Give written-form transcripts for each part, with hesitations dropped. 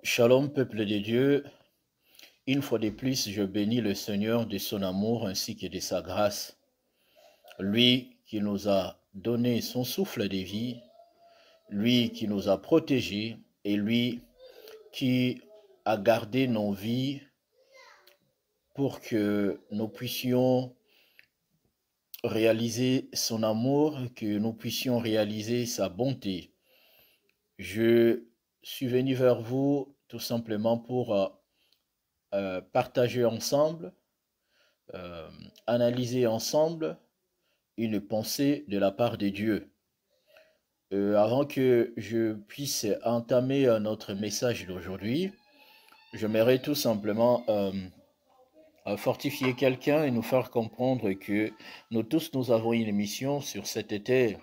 Shalom, peuple de Dieu. Une fois de plus, je bénis le Seigneur de son amour ainsi que de sa grâce. Lui qui nous a donné son souffle de vie, lui qui nous a protégés et lui qui a gardé nos vies pour que nous puissions réaliser son amour, que nous puissions réaliser sa bonté. Je suis venu vers vous tout simplement pour partager ensemble, euh, analyser ensemble une pensée de la part de Dieu. Avant que je puisse entamer notre message d'aujourd'hui, j'aimerais tout simplement fortifier quelqu'un et nous faire comprendre que nous tous, nous avons une mission sur cette terre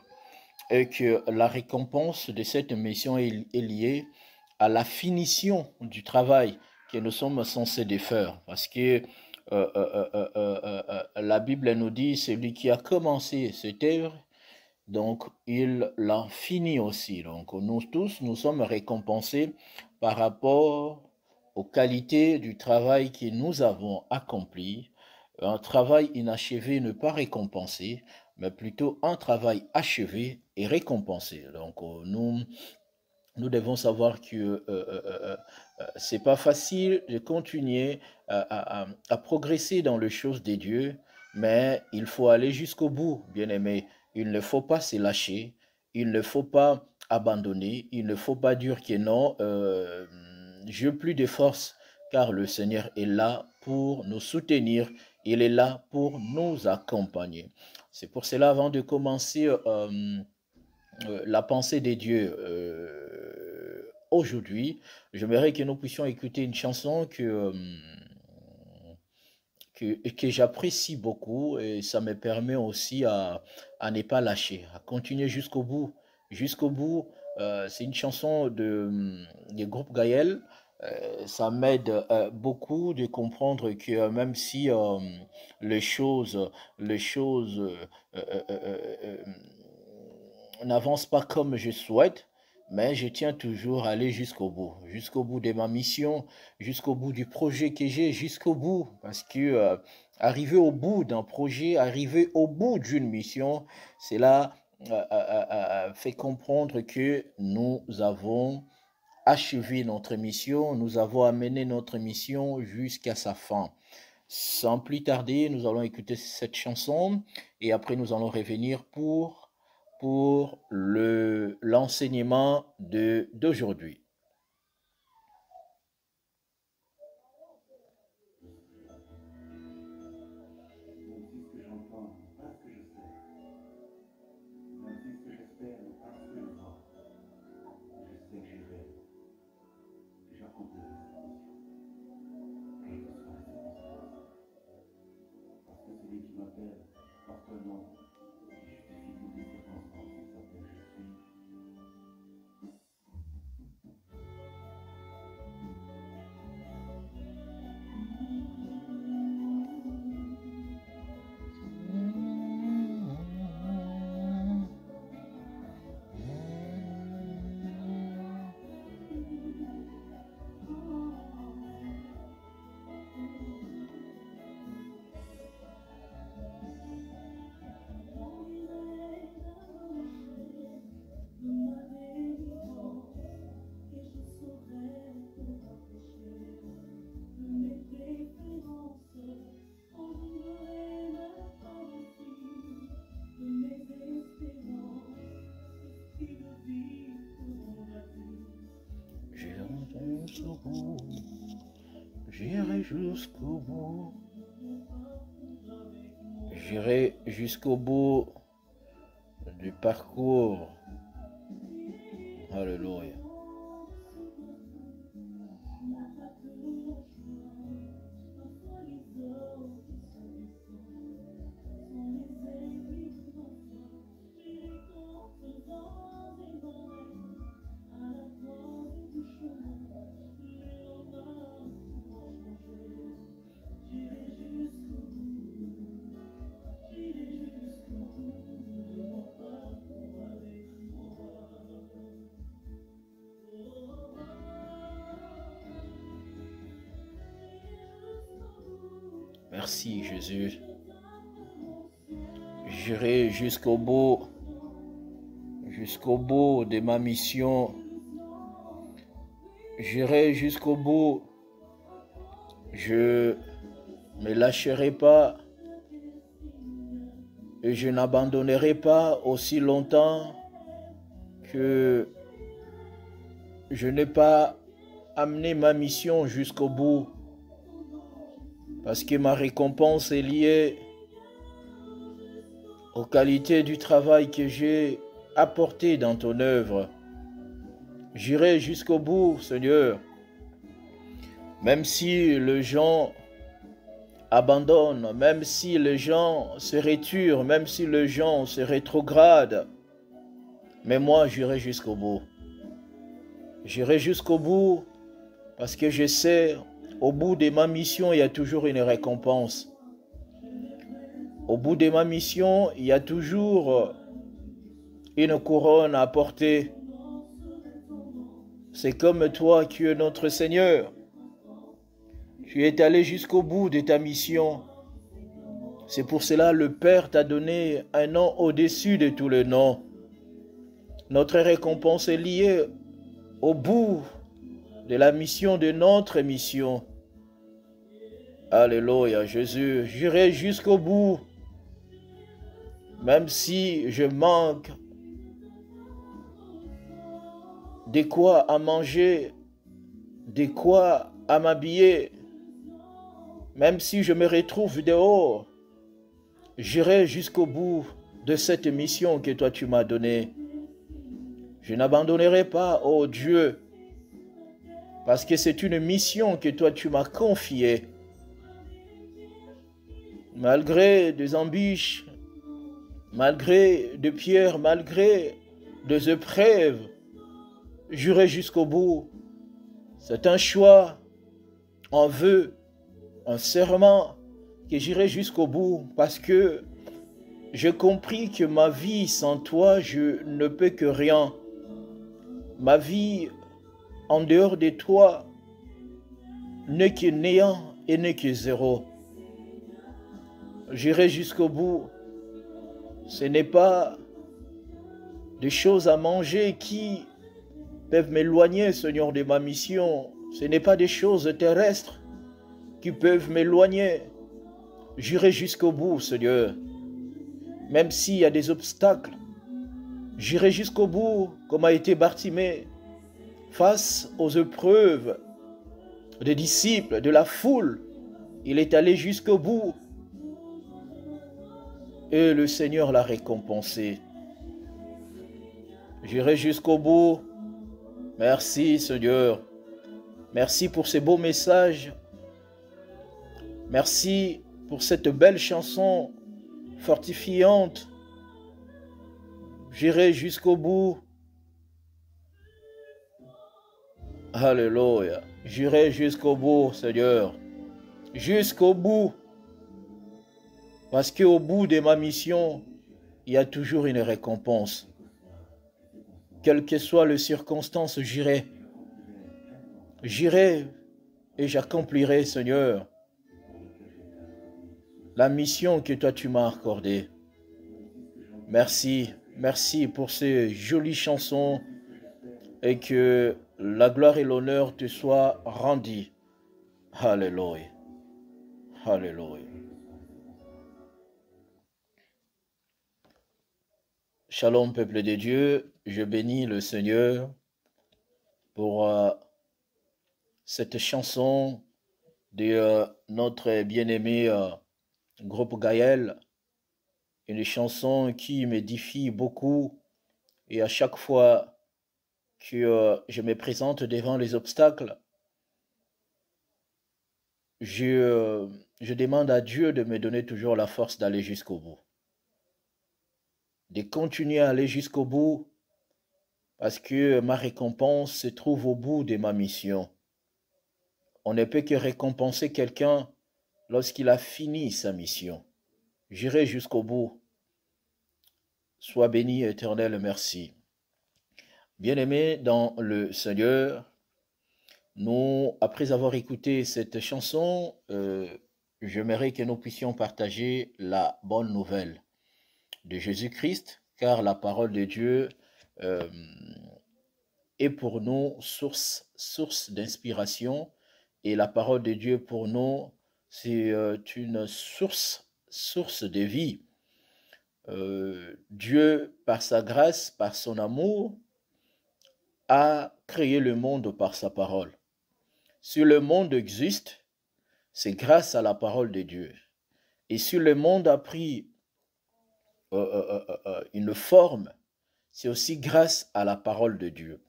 et que la récompense de cette mission est liée à la finition du travail que nous sommes censés de faire. Parce que la Bible nous dit, celui qui a commencé cette œuvre, donc il l'a fini aussi. Donc nous tous, nous sommes récompensés par rapport aux qualités du travail que nous avons accompli. Un travail inachevé n'est pas récompensé, mais plutôt un travail achevé et récompensé. Donc nous devons savoir que c'est pas facile de continuer à progresser dans les choses de Dieu, mais il faut aller jusqu'au bout, bien aimé. Il ne faut pas se lâcher, il ne faut pas abandonner, il ne faut pas dire que non, j'ai plus de force, car le Seigneur est là pour nous soutenir, il est là pour nous accompagner. C'est pour cela, avant de commencer la pensée des dieux aujourd'hui, j'aimerais que nous puissions écouter une chanson que j'apprécie beaucoup et ça me permet aussi à ne pas lâcher, à continuer jusqu'au bout. Jusqu'au bout, c'est une chanson du groupe Gaël. Ça m'aide beaucoup de comprendre que même si les choses n'avance pas comme je souhaite, mais je tiens toujours à aller jusqu'au bout de ma mission, jusqu'au bout du projet que j'ai, jusqu'au bout, parce que arriver au bout d'un projet, arriver au bout d'une mission, cela fait comprendre que nous avons achevé notre mission, nous avons amené notre mission jusqu'à sa fin. Sans plus tarder, nous allons écouter cette chanson et après nous allons revenir pour l'enseignement d'aujourd'hui. Même si ce que j'entends n'est pas ce que je sais, même si ce que j'espère n'est pas ce que je vois, je sais que j'irai, que j'accomplirai cette mission, quelles que soient les circonstances. Parce que celui qui m'appelle porte un nom qui justifie toutes les circonstances. Il s'appelle Je suis. J'irai jusqu'au bout, j'irai jusqu'au bout, j'irai jusqu'au bout du parcours. Alléluia. Merci Jésus. J'irai jusqu'au bout de ma mission. J'irai jusqu'au bout. Je ne me lâcherai pas et je n'abandonnerai pas aussi longtemps que je n'ai pas amené ma mission jusqu'au bout, parce que ma récompense est liée aux qualités du travail que j'ai apporté dans ton œuvre. J'irai jusqu'au bout, Seigneur, même si les gens abandonnent, même si les gens se retirent, même si les gens se rétrogradent, mais moi j'irai jusqu'au bout. J'irai jusqu'au bout parce que je sais, au bout de ma mission, il y a toujours une récompense. Au bout de ma mission, il y a toujours une couronne à porter. C'est comme toi qui es notre Seigneur. Tu es allé jusqu'au bout de ta mission. C'est pour cela que le Père t'a donné un nom au-dessus de tous les noms. Notre récompense est liée au bout de la mission de notre mission. Alléluia, Jésus, j'irai jusqu'au bout, même si je manque de quoi à manger, de quoi à m'habiller, même si je me retrouve dehors, j'irai jusqu'au bout de cette mission que toi tu m'as donnée. Je n'abandonnerai pas, oh Dieu, parce que c'est une mission que toi tu m'as confiée. Malgré des embûches, malgré des pierres, malgré des épreuves, j'irai jusqu'au bout. C'est un choix, un vœu, un serment que j'irai jusqu'au bout parce que j'ai compris que ma vie sans toi, je ne peux que rien. Ma vie en dehors de toi n'est que néant et n'est que zéro. J'irai jusqu'au bout. Ce n'est pas des choses à manger qui peuvent m'éloigner, Seigneur, de ma mission. Ce n'est pas des choses terrestres qui peuvent m'éloigner. J'irai jusqu'au bout, Seigneur. Même s'il y a des obstacles, j'irai jusqu'au bout, comme a été Bartimée, face aux épreuves des disciples, de la foule. Il est allé jusqu'au bout. Et le Seigneur l'a récompensé. J'irai jusqu'au bout. Merci, Seigneur. Merci pour ces beaux messages. Merci pour cette belle chanson fortifiante. J'irai jusqu'au bout. Alléluia. J'irai jusqu'au bout, Seigneur. Jusqu'au bout. Parce qu'au bout de ma mission, il y a toujours une récompense. Quelles que soient les circonstances, j'irai. J'irai et j'accomplirai, Seigneur, la mission que toi tu m'as accordée. Merci, merci pour ces jolies chansons et que la gloire et l'honneur te soient rendus. Alléluia. Alléluia. Shalom, peuple de Dieu, je bénis le Seigneur pour cette chanson de notre bien-aimé groupe Gaël, une chanson qui m'édifie beaucoup et à chaque fois que je me présente devant les obstacles, je demande à Dieu de me donner toujours la force d'aller jusqu'au bout, de continuer à aller jusqu'au bout parce que ma récompense se trouve au bout de ma mission. On ne peut que récompenser quelqu'un lorsqu'il a fini sa mission. J'irai jusqu'au bout. Sois béni, Éternel, merci. Bien-aimés dans le Seigneur, nous, après avoir écouté cette chanson, j'aimerais que nous puissions partager la bonne nouvelle de Jésus-Christ, car la parole de Dieu euh, est pour nous source d'inspiration, et la parole de Dieu pour nous, c'est une source de vie. Dieu, par sa grâce, par son amour, a créé le monde par sa parole. Si le monde existe, c'est grâce à la parole de Dieu. Et si le monde a pris une forme, c'est aussi grâce à la parole de Dieu.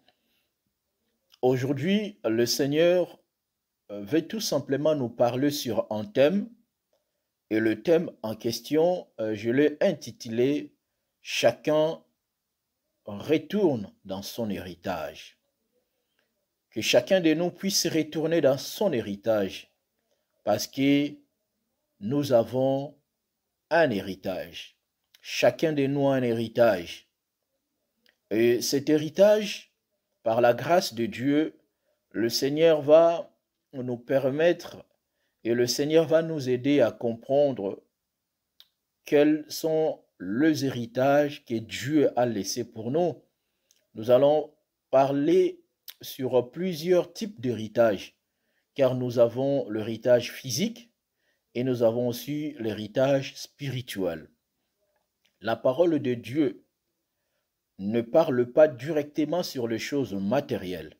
Aujourd'hui, le Seigneur veut tout simplement nous parler sur un thème, et le thème en question, je l'ai intitulé « Chacun retourne dans son héritage ». Que chacun de nous puisse retourner dans son héritage, parce que nous avons un héritage. Chacun de nous a un héritage. Et cet héritage, par la grâce de Dieu, le Seigneur va nous permettre et le Seigneur va nous aider à comprendre quels sont les héritages que Dieu a laissés pour nous. Nous allons parler sur plusieurs types d'héritage, car nous avons l'héritage physique et nous avons aussi l'héritage spirituel. La parole de Dieu ne parle pas directement sur les choses matérielles,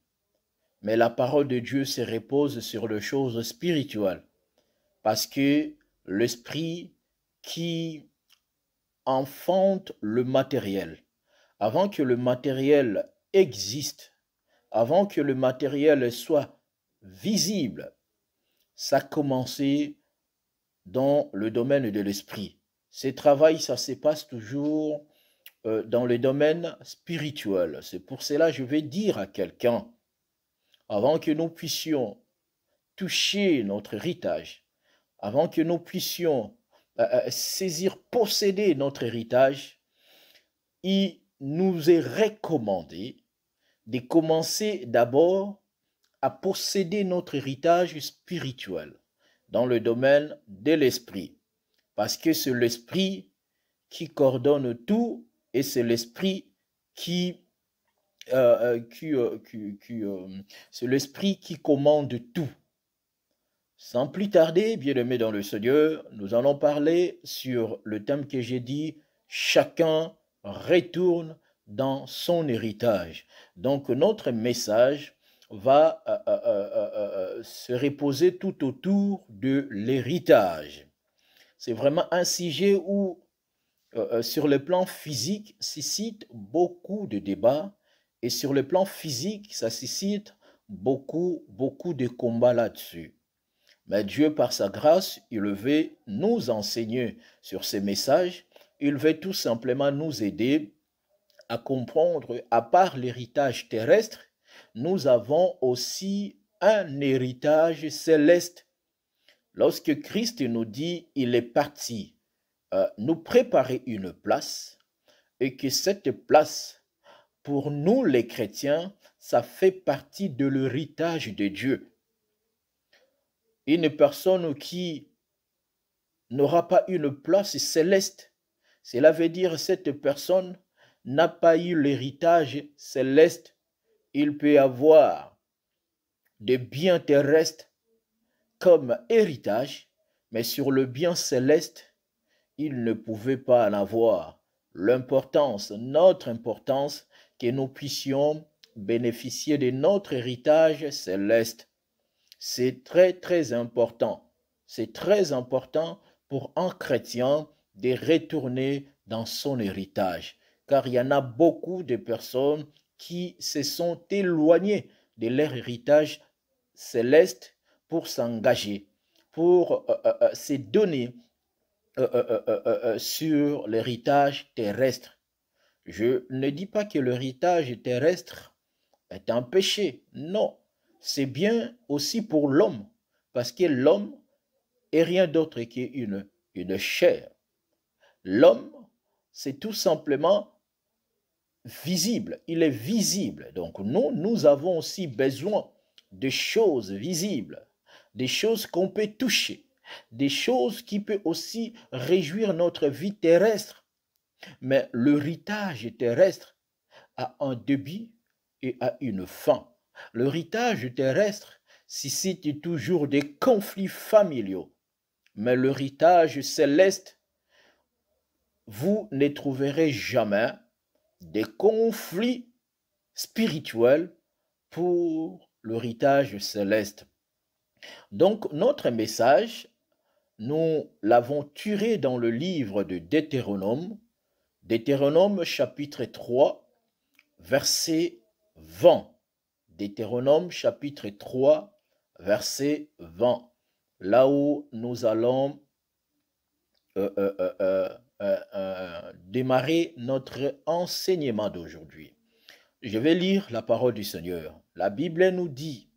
mais la parole de Dieu se repose sur les choses spirituelles, parce que l'esprit qui enfante le matériel, avant que le matériel existe, avant que le matériel soit visible, ça a commencé dans le domaine de l'esprit. Ce travail, ça se passe toujours dans le domaine spirituel. C'est pour cela que je vais dire à quelqu'un, avant que nous puissions toucher notre héritage, avant que nous puissions saisir, posséder notre héritage, il nous est recommandé de commencer d'abord à posséder notre héritage spirituel dans le domaine de l'esprit. Parce que c'est l'esprit qui coordonne tout et c'est l'esprit c'est l'esprit qui commande tout. Sans plus tarder, bien-aimés dans le Seigneur, nous allons parler sur le thème que j'ai dit, chacun retourne dans son héritage. Donc notre message va se reposer tout autour de l'héritage. C'est vraiment un sujet où, sur le plan physique, suscite beaucoup de débats, et sur le plan physique, ça suscite beaucoup de combats là-dessus. Mais Dieu, par sa grâce, il veut nous enseigner sur ces messages. Il veut tout simplement nous aider à comprendre, à part l'héritage terrestre, nous avons aussi un héritage céleste. Lorsque Christ nous dit, il est parti nous préparer une place, et que cette place, pour nous les chrétiens, ça fait partie de l'héritage de Dieu. Une personne qui n'aura pas une place céleste, cela veut dire que cette personne n'a pas eu l'héritage céleste. Il peut avoir des biens terrestres comme héritage, mais sur le bien céleste, il ne pouvait pas en avoir. Notre importance, que nous puissions bénéficier de notre héritage céleste. C'est très important. C'est très important pour un chrétien de retourner dans son héritage. Car il y en a beaucoup de personnes qui se sont éloignées de leur héritage céleste pour s'engager, pour se donner sur l'héritage terrestre. Je ne dis pas que l'héritage terrestre est un péché. Non, c'est bien aussi pour l'homme, parce que l'homme est rien d'autre qu'une chair. L'homme, c'est tout simplement visible. Il est visible. Donc nous avons aussi besoin de choses visibles, des choses qu'on peut toucher, des choses qui peuvent aussi réjouir notre vie terrestre. Mais l'héritage terrestre a un début et a une fin. L'héritage terrestre suscite toujours des conflits familiaux, mais l'héritage céleste, vous ne trouverez jamais des conflits spirituels pour l'héritage céleste. Donc, notre message, nous l'avons tiré dans le livre de Deutéronome, Deutéronome chapitre 3, verset 20. Deutéronome chapitre 3, verset 20. Là où nous allons démarrer notre enseignement d'aujourd'hui. Je vais lire la parole du Seigneur. La Bible nous dit,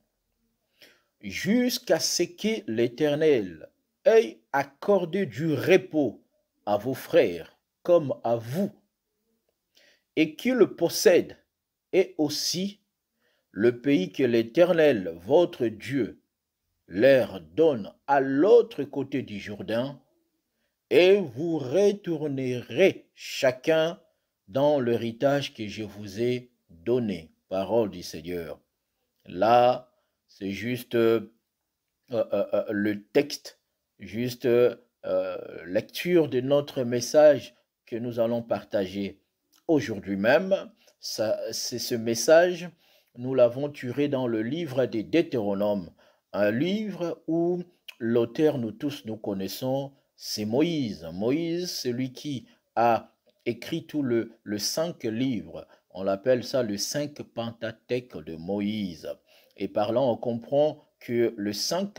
jusqu'à ce que l'Éternel ait accordé du repos à vos frères comme à vous, et qu'il possède, et aussi le pays que l'Éternel, votre Dieu, leur donne à l'autre côté du Jourdain, et vous retournerez chacun dans l'héritage que je vous ai donné. Parole du Seigneur. Là, c'est juste le texte, juste lecture de notre message que nous allons partager aujourd'hui même. C'est ce message, nous l'avons tiré dans le livre des Deutéronomes, un livre où l'auteur, nous tous nous connaissons, c'est Moïse. Moïse, celui qui a écrit tout le 5 livres. On l'appelle ça le 5 Pentateuque de Moïse. Et parlant, on comprend que le 5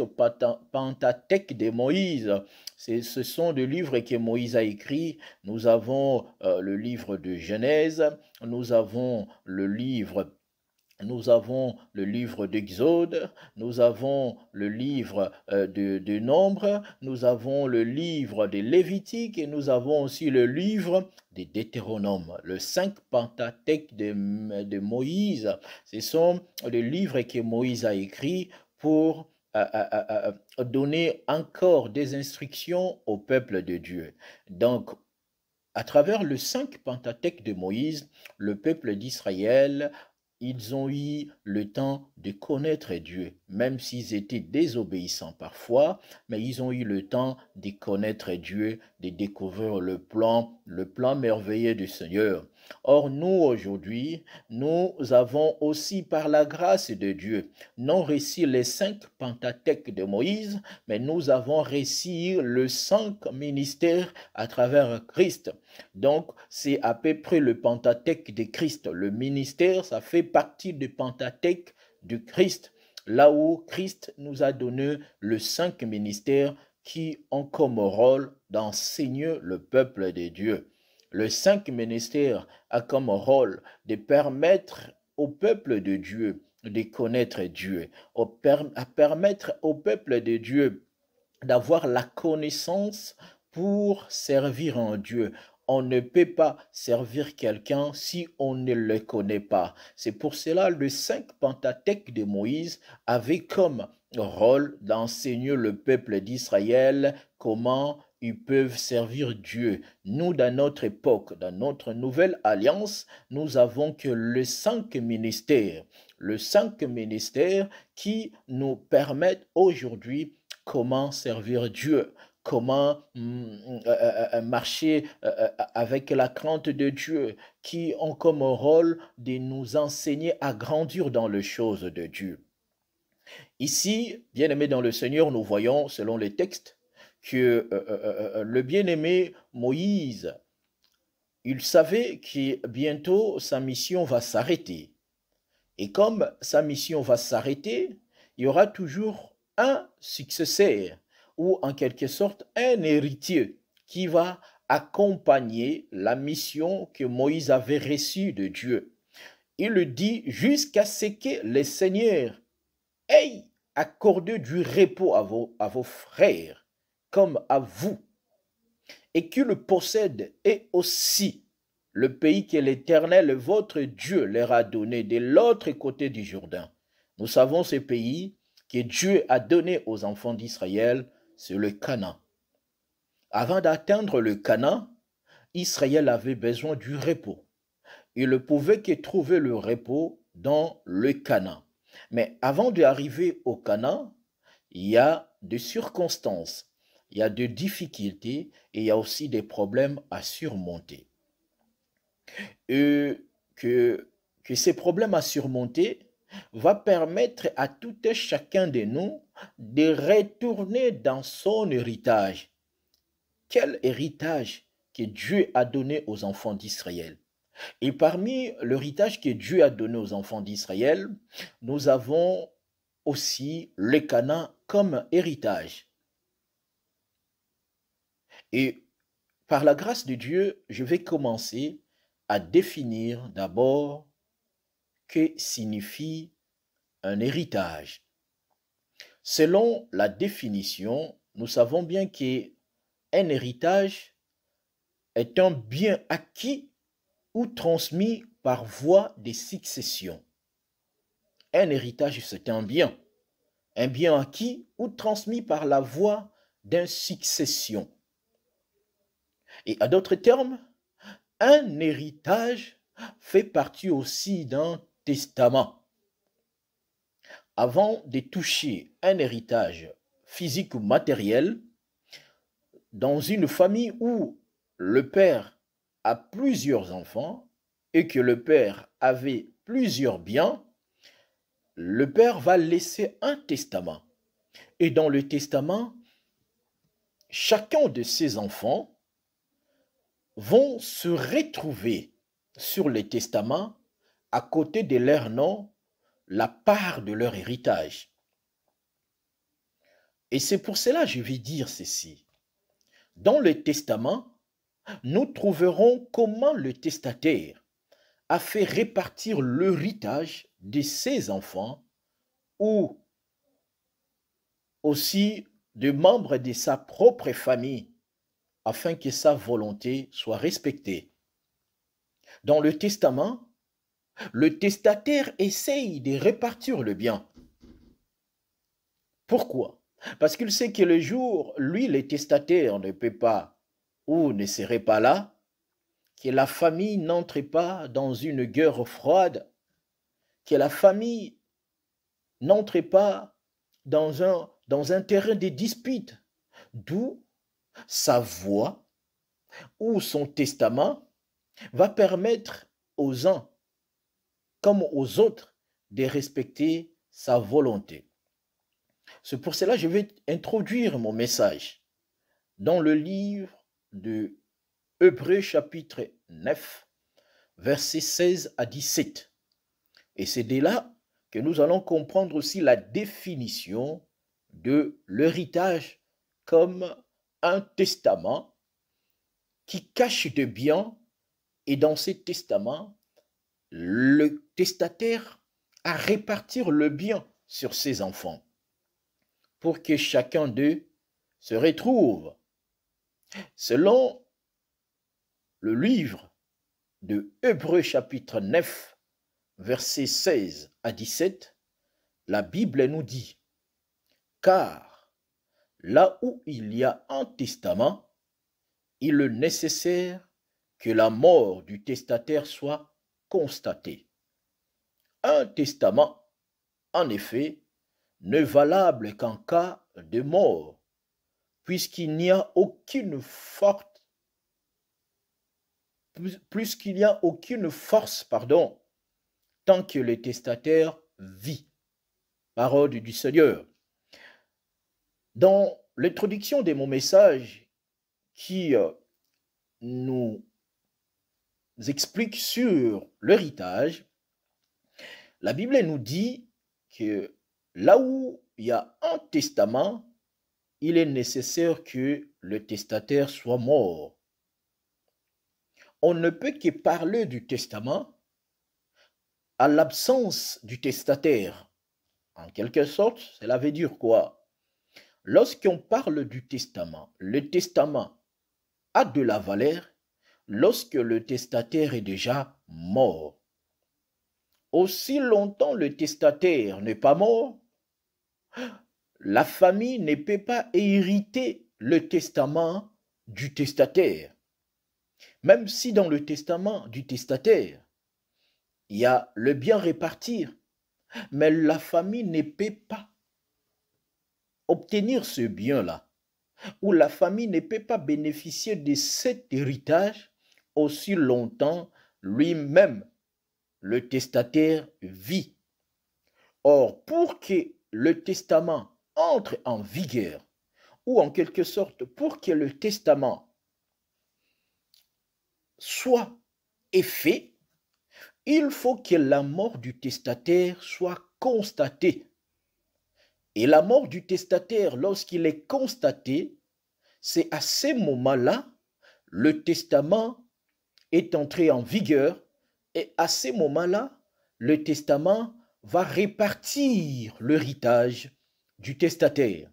Pentateuque de Moïse, ce sont des livres que Moïse a écrits. Nous avons le livre de Genèse, nous avons le livre d'Exode, nous avons le livre de Nombre, nous avons le livre de Lévitique et nous avons aussi le livre de Deutéronome. Le 5 Pentateuque de Moïse, ce sont les livres que Moïse a écrits pour donner encore des instructions au peuple de Dieu. Donc, à travers le 5 Pentateuque de Moïse, le peuple d'Israël, ils ont eu le temps de connaître Dieu, même s'ils étaient désobéissants parfois, mais ils ont eu le temps de connaître Dieu, de découvrir le plan merveilleux du Seigneur. Or, nous, aujourd'hui, nous avons aussi, par la grâce de Dieu, non réussi les 5 Pentateuques de Moïse, mais nous avons réussi le 5 ministères à travers Christ. Donc, c'est à peu près le Pentateuque de Christ. Le ministère, ça fait partie du Pentateuque du Christ, là où Christ nous a donné le 5 ministères qui ont comme rôle d'enseigner le peuple de Dieu. Le 5 ministère a comme rôle de permettre au peuple de Dieu de connaître Dieu, à permettre au peuple de Dieu d'avoir la connaissance pour servir un Dieu. On ne peut pas servir quelqu'un si on ne le connaît pas. C'est pour cela le 5 Pentateuque de Moïse avait comme rôle d'enseigner le peuple d'Israël comment ils peuvent servir Dieu. Nous, dans notre époque, dans notre nouvelle alliance, nous avons que le 5 ministères. Le 5 ministères qui nous permettent aujourd'hui comment servir Dieu, comment marcher avec la crainte de Dieu, qui ont comme rôle de nous enseigner à grandir dans les choses de Dieu. Ici, bien-aimés dans le Seigneur, nous voyons, selon les textes, que le bien-aimé Moïse, il savait que bientôt sa mission va s'arrêter. Et comme sa mission va s'arrêter, il y aura toujours un successeur ou en quelque sorte un héritier qui va accompagner la mission que Moïse avait reçue de Dieu. Il le dit jusqu'à ce que le Seigneur ait accordé du repos à vos frères comme à vous, et qu'il possède et aussi le pays que l'Éternel, votre Dieu, leur a donné de l'autre côté du Jourdain. Nous savons ce pays que Dieu a donné aux enfants d'Israël, c'est le Canaan. Avant d'atteindre le Canaan, Israël avait besoin du repos. Il ne pouvait que trouver le repos dans le Canaan. Mais avant d'arriver au Canaan, il y a des circonstances, il y a des difficultés et il y a aussi des problèmes à surmonter. Et que ces problèmes à surmonter va permettre à tout un chacun de nous de retourner dans son héritage. Quel héritage que Dieu a donné aux enfants d'Israël? Et parmi l'héritage que Dieu a donné aux enfants d'Israël, nous avons aussi le Canaan comme héritage. Et par la grâce de Dieu, je vais commencer à définir d'abord que signifie un héritage. Selon la définition, nous savons bien qu'un héritage est un bien acquis ou transmis par voie de succession. Un héritage, c'est un bien acquis ou transmis par la voie d'une succession. Et à d'autres termes, un héritage fait partie aussi d'un testament. Avant de toucher un héritage physique ou matériel, dans une famille où le père a plusieurs enfants et que le père avait plusieurs biens, le père va laisser un testament. Et dans le testament, chacun de ses enfants vont se retrouver sur le testament à côté de leur nom, la part de leur héritage. Et c'est pour cela que je vais dire ceci. Dans le testament, nous trouverons comment le testataire a fait répartir l'héritage de ses enfants ou aussi de membres de sa propre famille afin que sa volonté soit respectée. Dans le testament, le testataire essaye de répartir le bien. Pourquoi? Parce qu'il sait que le jour, lui, le testataire ne peut pas ou ne serait pas là, que la famille n'entre pas dans une guerre froide, que la famille n'entre pas dans un terrain de dispute, d'où sa voix ou son testament va permettre aux uns comme aux autres de respecter sa volonté. C'est pour cela que je vais introduire mon message dans le livre de Hébreux chapitre 9, versets 16 à 17. Et c'est de là que nous allons comprendre aussi la définition de l'héritage comme un testament qui cache des biens, et dans ces testaments, le testataire a répartir le bien sur ses enfants pour que chacun d'eux se retrouve. Selon le livre de Hébreux chapitre 9, versets 16 à 17, la Bible nous dit: car là où il y a un testament, il est nécessaire que la mort du testataire soit constatée. Un testament, en effet, n'est valable qu'en cas de mort, puisqu'il n'y a aucune force, tant que le testataire vit. Parole du Seigneur. Dans l'introduction de mon message qui nous explique sur l'héritage, la Bible nous dit que là où il y a un testament, il est nécessaire que le testataire soit mort. On ne peut que parler du testament à l'absence du testataire. En quelque sorte, cela veut dire quoi? Lorsqu'on parle du testament, le testament a de la valeur lorsque le testataire est déjà mort. Aussi longtemps le testataire n'est pas mort, la famille ne peut pas hériter le testament du testataire. Même si dans le testament du testataire, il y a le bien répartir, mais la famille ne peut pas obtenir ce bien-là, ou la famille ne peut pas bénéficier de cet héritage aussi longtemps lui-même, le testataire, vit. Or, pour que le testament entre en vigueur, ou en quelque sorte, pour que le testament soit effet, il faut que la mort du testataire soit constatée. Et la mort du testataire, lorsqu'il est constaté, c'est à ce moment-là, le testament est entré en vigueur et à ce moment-là, le testament va répartir l'héritage du testataire.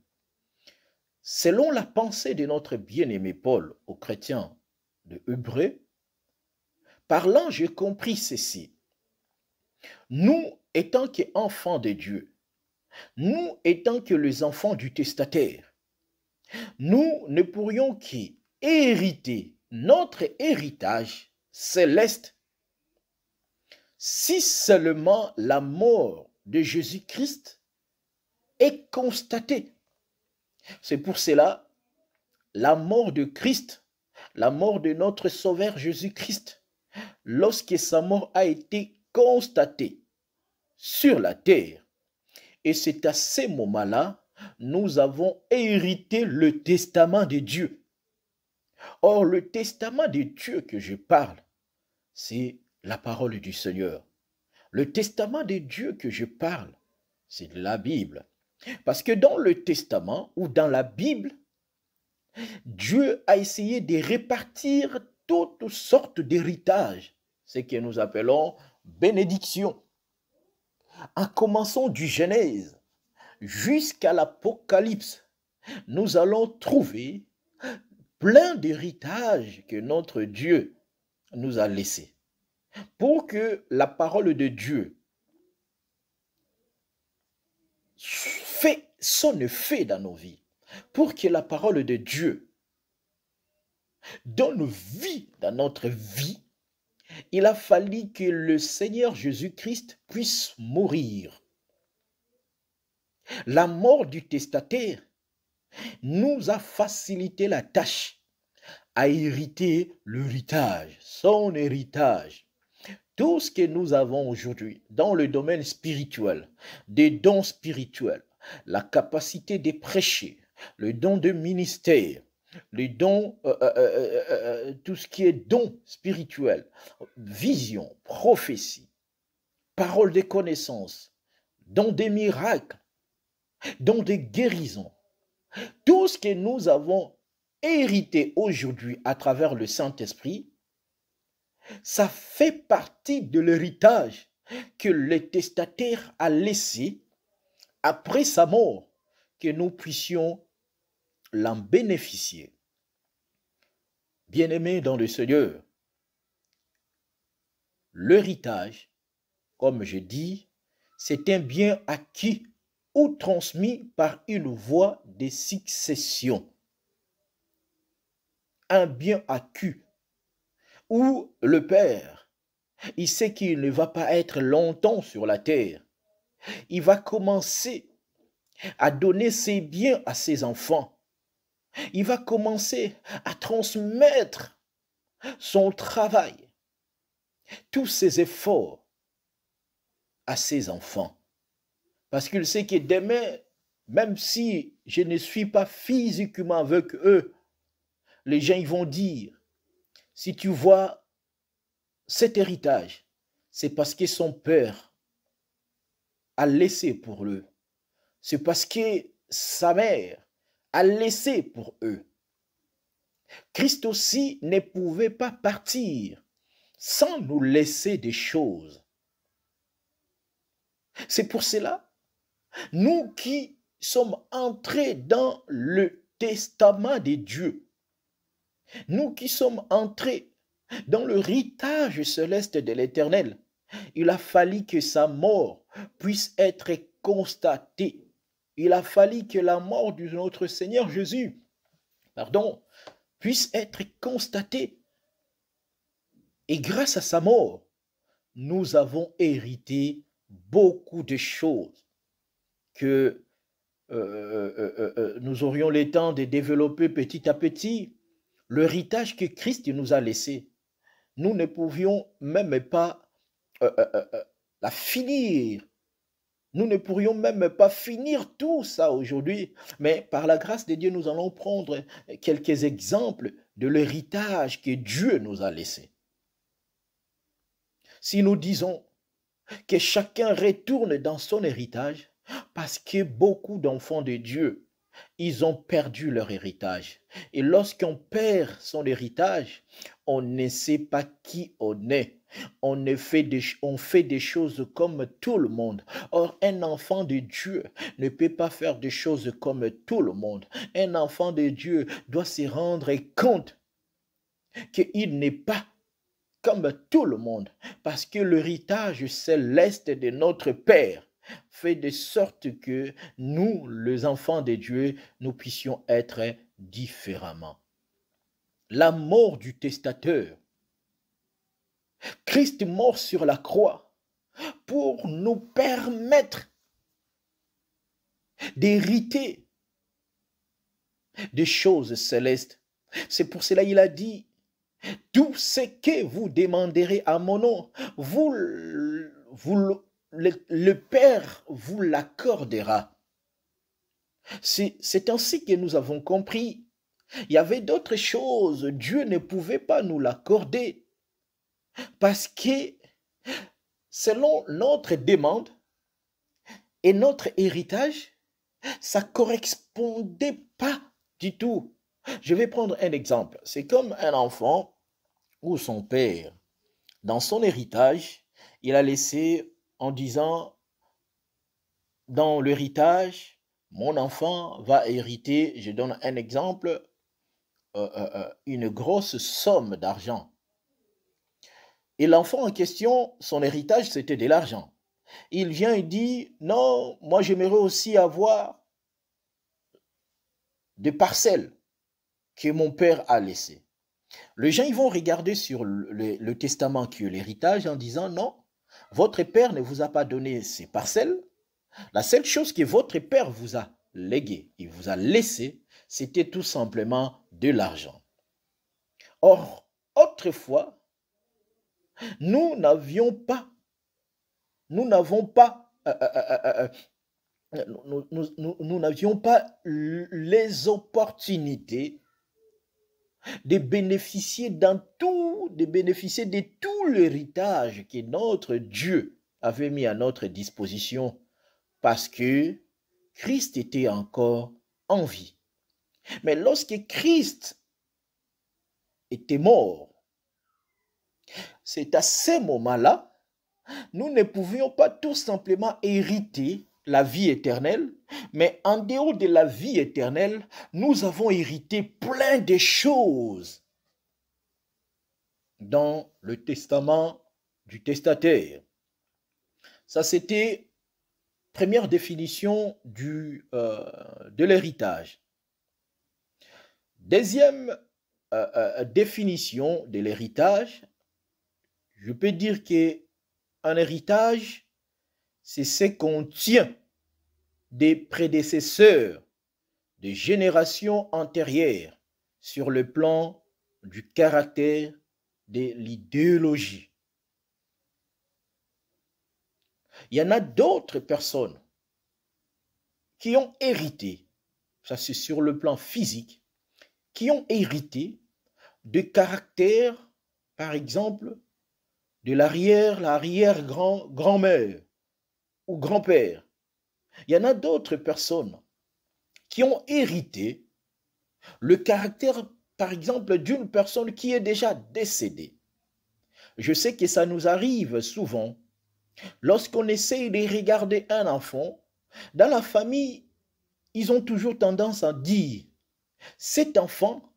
Selon la pensée de notre bien-aimé Paul aux chrétiens de Hébreux, parlant, j'ai compris ceci. Nous, étant qu'enfants de Dieu, nous, étant que les enfants du testataire, nous ne pourrions qu'hériter notre héritage céleste si seulement la mort de Jésus-Christ est constatée. C'est pour cela, la mort de Christ, la mort de notre Sauveur Jésus-Christ, lorsque sa mort a été constatée sur la terre, et c'est à ce moment-là, nous avons hérité le testament de Dieu. Or, le testament de Dieu que je parle, c'est la parole du Seigneur. Le testament de Dieu que je parle, c'est la Bible. Parce que dans le testament ou dans la Bible, Dieu a essayé de répartir toutes sortes d'héritages, ce que nous appelons bénédiction. En commençant du Genèse jusqu'à l'Apocalypse, nous allons trouver plein d'héritages que notre Dieu nous a laissés. Pour que la parole de Dieu fait son effet dans nos vies, pour que la parole de Dieu donne vie dans notre vie, il a fallu que le Seigneur Jésus-Christ puisse mourir. La mort du testataire nous a facilité la tâche à hériter l'héritage, son héritage. Tout ce que nous avons aujourd'hui dans le domaine spirituel, des dons spirituels, la capacité de prêcher, le don de ministère, les dons, tout ce qui est don spirituel, vision, prophétie, parole de connaissance, don des miracles, don des guérisons, tout ce que nous avons hérité aujourd'hui à travers le Saint-Esprit, ça fait partie de l'héritage que le testataire a laissé après sa mort, que nous puissions l'en bénéficier. Bien-aimés dans le Seigneur, l'héritage, comme je dis, c'est un bien acquis ou transmis par une voie de succession. Un bien acquis où le Père, il sait qu'il ne va pas être longtemps sur la terre. Il va commencer à donner ses biens à ses enfants. Il va commencer à transmettre son travail, tous ses efforts à ses enfants. Parce qu'il sait que demain, même si je ne suis pas physiquement avec eux, les gens ils vont dire, si tu vois cet héritage, c'est parce que son père a laissé pour eux. C'est parce que sa mère a laissé pour eux. Christ aussi ne pouvait pas partir sans nous laisser des choses. C'est pour cela, nous qui sommes entrés dans le testament de Dieu, nous qui sommes entrés dans le héritage céleste de l'Éternel, il a fallu que sa mort puisse être constatée il a fallu que la mort de notre Seigneur Jésus, puisse être constatée. Et grâce à sa mort, nous avons hérité beaucoup de choses que nous aurions le temps de développer petit à petit. L'héritage que Christ nous a laissé, nous ne pouvions même pas la finir. Nous ne pourrions même pas finir tout ça aujourd'hui, mais par la grâce de Dieu, nous allons prendre quelques exemples de l'héritage que Dieu nous a laissé. Si nous disons que chacun retourne dans son héritage, parce que beaucoup d'enfants de Dieu, ils ont perdu leur héritage. Et lorsqu'on perd son héritage, on ne sait pas qui on est. On fait des choses comme tout le monde. Or, un enfant de Dieu ne peut pas faire des choses comme tout le monde. Un enfant de Dieu doit se rendre compte qu'il n'est pas comme tout le monde, parce que l'héritage céleste de notre Père fait de sorte que nous, les enfants de Dieu, nous puissions être différemment. La mort du testateur. Christ mort sur la croix pour nous permettre d'hériter des choses célestes. C'est pour cela qu'il a dit, tout ce que vous demanderez à mon nom, le Père vous l'accordera. C'est ainsi que nous avons compris. Il y avait d'autres choses, Dieu ne pouvait pas nous l'accorder. Parce que selon notre demande et notre héritage, ça ne correspondait pas du tout. Je vais prendre un exemple. C'est comme un enfant où son père, dans son héritage, il a laissé en disant, dans l'héritage, mon enfant va hériter, je donne un exemple, une grosse somme d'argent. Et l'enfant en question, son héritage, c'était de l'argent. Il vient et dit, non, moi j'aimerais aussi avoir des parcelles que mon père a laissées. Les gens ils vont regarder sur le testament qui est l'héritage en disant, non, votre père ne vous a pas donné ces parcelles. La seule chose que votre père vous a légué, il vous a laissé, c'était tout simplement de l'argent. Or, autrefois, nous n'avons pas les opportunités de bénéficier de tout l'héritage que notre Dieu avait mis à notre disposition parce que Christ était encore en vie. Mais lorsque Christ était mort, c'est à ce moment-là, nous ne pouvions pas tout simplement hériter la vie éternelle, mais en dehors de la vie éternelle, nous avons hérité plein de choses dans le testament du testataire. Ça, c'était première définition de l'héritage. Deuxième définition de l'héritage, je peux dire qu'un héritage, c'est ce qu'on tient des prédécesseurs, des générations antérieures sur le plan du caractère, de l'idéologie. Il y en a d'autres personnes qui ont hérité, ça c'est sur le plan physique, qui ont hérité de caractère, par exemple, de l'arrière-grand-mère ou grand-père. Il y en a d'autres personnes qui ont hérité le caractère, par exemple, d'une personne qui est déjà décédée. Je sais que ça nous arrive souvent. Lorsqu'on essaye de regarder un enfant, dans la famille, ils ont toujours tendance à dire, cet enfant,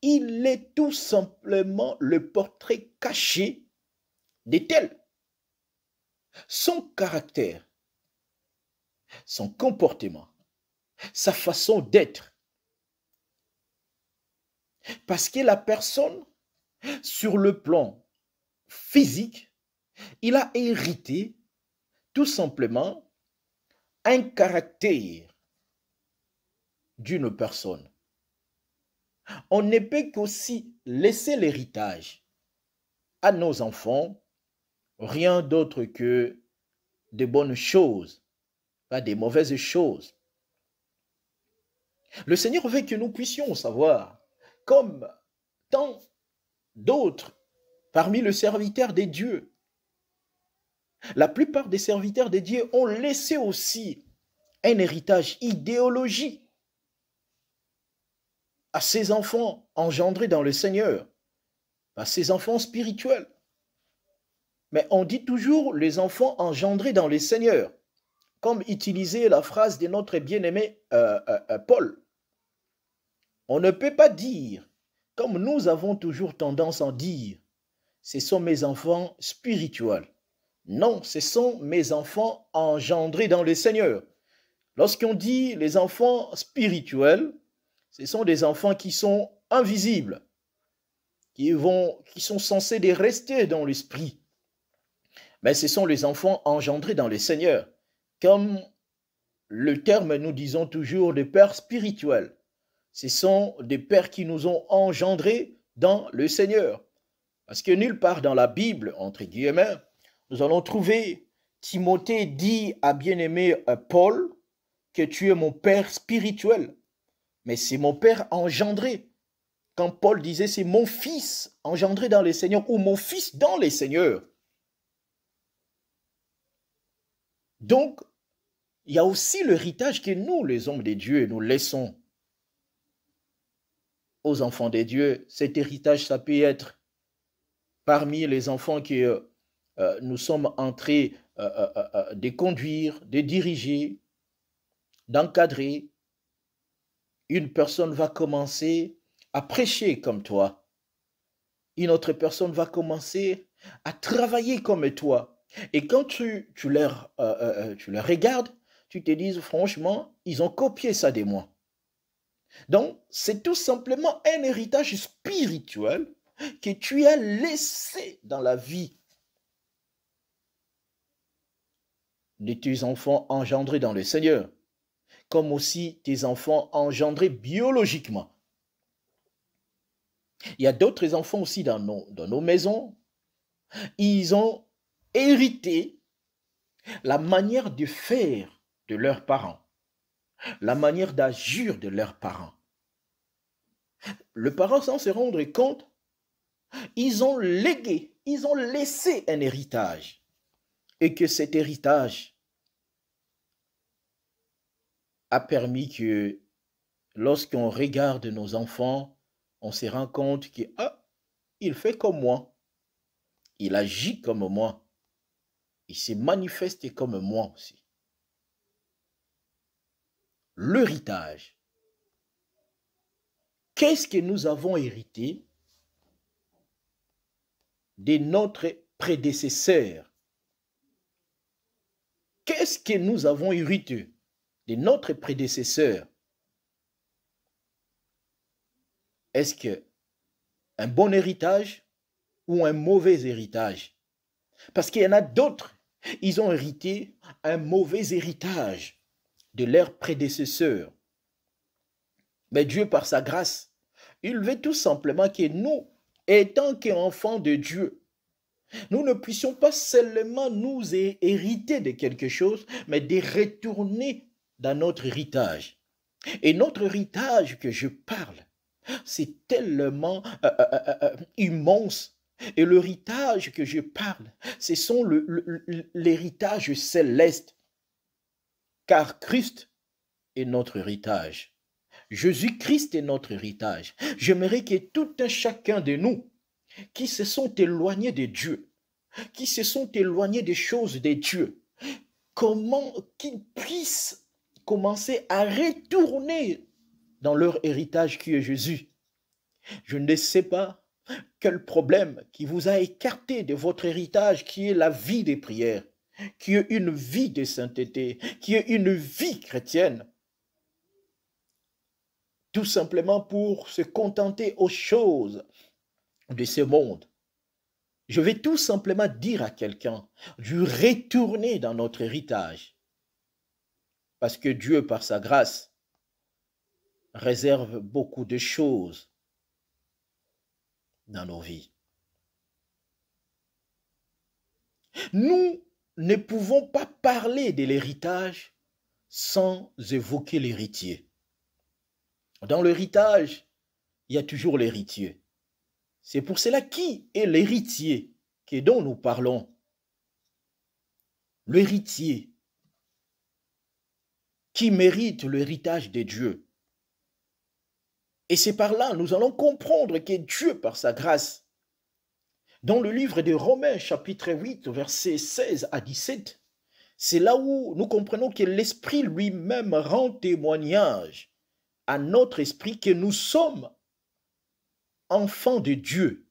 il est tout simplement le portrait caché de tel. Son caractère, son comportement, sa façon d'être. Parce que la personne, sur le plan physique, il a hérité tout simplement un caractère d'une personne. On ne peut qu'aussi laisser l'héritage à nos enfants, rien d'autre que de bonnes choses, pas des mauvaises choses. Le Seigneur veut que nous puissions savoir, comme tant d'autres parmi les serviteurs des dieux, la plupart des serviteurs des dieux ont laissé aussi un héritage idéologique à ses enfants engendrés dans le Seigneur, à ses enfants spirituels. Mais on dit toujours les enfants engendrés dans le Seigneur, comme utilisait la phrase de notre bien-aimé Paul. On ne peut pas dire, comme nous avons toujours tendance à dire, ce sont mes enfants spirituels. Non, ce sont mes enfants engendrés dans le Seigneur. Lorsqu'on dit les enfants spirituels, ce sont des enfants qui sont invisibles, qui sont censés de rester dans l'esprit. Mais ce sont les enfants engendrés dans le Seigneur. Comme le terme, nous disons toujours, des pères spirituels. Ce sont des pères qui nous ont engendrés dans le Seigneur. Parce que nulle part dans la Bible, entre guillemets, nous allons trouver Timothée dit à bien-aimé Paul que tu es mon père spirituel. Mais c'est mon père engendré. Quand Paul disait c'est mon fils engendré dans le Seigneur ou mon fils dans les Seigneurs. Donc, il y a aussi l'héritage que nous, les hommes de Dieu, nous laissons aux enfants de Dieu. Cet héritage, ça peut être parmi les enfants que nous sommes en train de conduire, de diriger, d'encadrer. Une personne va commencer à prêcher comme toi. Une autre personne va commencer à travailler comme toi. Et quand tu les regardes, tu te dis franchement, ils ont copié ça de moi. Donc, c'est tout simplement un héritage spirituel que tu as laissé dans la vie de tes enfants engendrés dans le Seigneur, comme aussi tes enfants engendrés biologiquement. Il y a d'autres enfants aussi dans nos maisons. Ils ont hérité la manière de faire de leurs parents, la manière d'agir de leurs parents. Le parent, sans se rendre compte, ils ont légué, ils ont laissé un héritage. Et que cet héritage a permis que lorsqu'on regarde nos enfants, on se rend compte que il fait comme moi, il agit comme moi, il se manifeste comme moi aussi. L'héritage. Qu'est-ce que nous avons hérité de notre prédécesseur? Qu'est-ce que nous avons hérité de notre prédécesseur? Est-ce que un bon héritage ou un mauvais héritage? Parce qu'il y en a d'autres, ils ont hérité un mauvais héritage de leurs prédécesseurs. Mais Dieu, par sa grâce, il veut tout simplement que nous, étant qu'enfants de Dieu, nous ne puissions pas seulement nous hériter de quelque chose, mais de retourner dans notre héritage. Et notre héritage que je parle, c'est tellement immense. Et l'héritage que je parle, ce sont l'héritage céleste. Car Christ est notre héritage. Jésus-Christ est notre héritage. J'aimerais que tout un chacun de nous qui se sont éloignés de Dieu, qui se sont éloignés des choses de Dieu, qu'ils puissent commencer à retourner dans leur héritage qui est Jésus. Je ne sais pas quel problème qui vous a écarté de votre héritage qui est la vie des prières, qui est une vie de sainteté, qui est une vie chrétienne. tout simplement pour se contenter aux choses de ce monde. Je vais tout simplement dire à quelqu'un de retourner dans notre héritage. Parce que Dieu, par sa grâce, réserve beaucoup de choses dans nos vies. Nous ne pouvons pas parler de l'héritage sans évoquer l'héritier. Dans l'héritage, il y a toujours l'héritier. C'est pour cela qui est l'héritier dont nous parlons. L'héritier qui mérite l'héritage de Dieu. Et c'est par là nous allons comprendre que Dieu, par sa grâce, dans le livre de Romains, chapitre 8, versets 16 à 17, c'est là où nous comprenons que l'Esprit lui-même rend témoignage à notre esprit que nous sommes enfants de Dieu.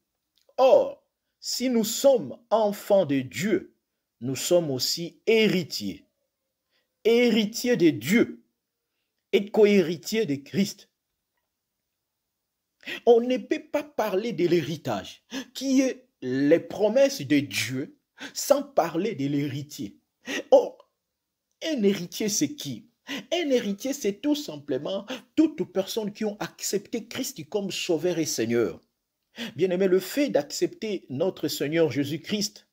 Or, si nous sommes enfants de Dieu, nous sommes aussi héritiers. Héritiers de Dieu et co-héritiers de Christ. On ne peut pas parler de l'héritage, qui est les promesses de Dieu, sans parler de l'héritier. Or, un héritier, c'est qui? Un héritier, c'est tout simplement toute personne qui ont accepté Christ comme Sauveur et Seigneur. Bien-aimé, le fait d'accepter notre Seigneur Jésus-Christ,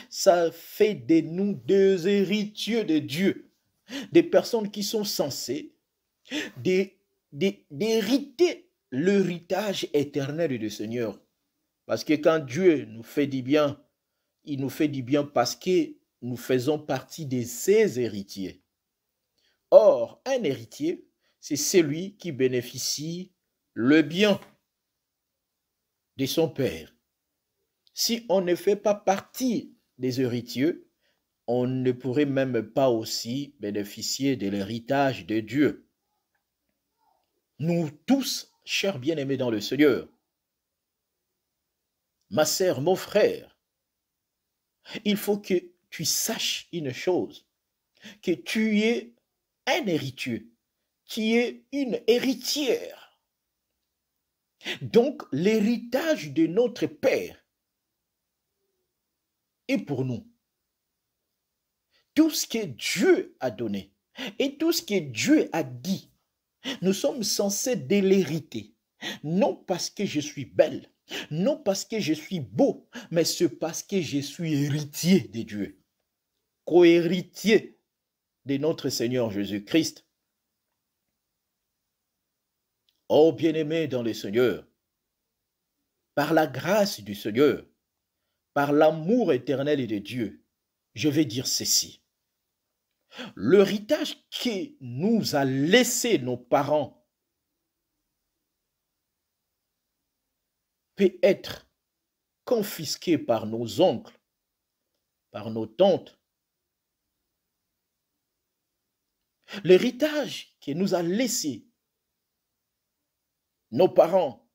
ça fait de nous deux héritiers de Dieu, des personnes qui sont censées d'hériter l'héritage éternel du Seigneur. Parce que quand Dieu nous fait du bien, il nous fait du bien parce que nous faisons partie de ses héritiers. Or, un héritier, c'est celui qui bénéficie le bien de son père. Si on ne fait pas partie des héritiers, on ne pourrait même pas aussi bénéficier de l'héritage de Dieu. Nous tous, chers bien-aimés dans le Seigneur, ma sœur, mon frère, il faut que tu saches une chose, que tu es un héritier, qui est une héritière. Donc, l'héritage de notre Père est pour nous. Tout ce que Dieu a donné et tout ce que Dieu a dit, nous sommes censés de l'hériter. Non parce que je suis belle, non parce que je suis beau, mais c'est parce que je suis héritier de Dieu, co-héritier de notre Seigneur Jésus-Christ. Oh bien-aimé dans le Seigneur, par la grâce du Seigneur, par l'amour éternel de Dieu, je vais dire ceci. L'héritage que nous a laissé nos parents peut être confisqué par nos oncles, par nos tantes. L'héritage que nous a laissé nos parents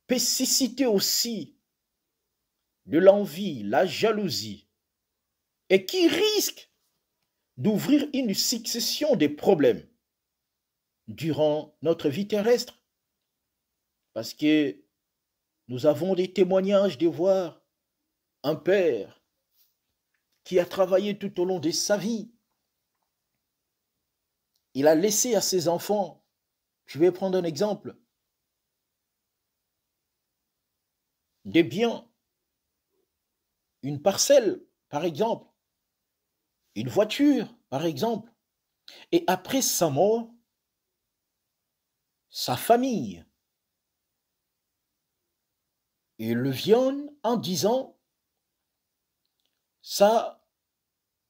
peut susciter aussi de l'envie, la jalousie, et qui risque d'ouvrir une succession de problèmes durant notre vie terrestre. Parce que nous avons des témoignages de voir un père qui a travaillé tout au long de sa vie. Il a laissé à ses enfants, je vais prendre un exemple, des biens, une parcelle, par exemple, une voiture, par exemple. Et après sa mort, sa famille, ils le viennent en disant, ça,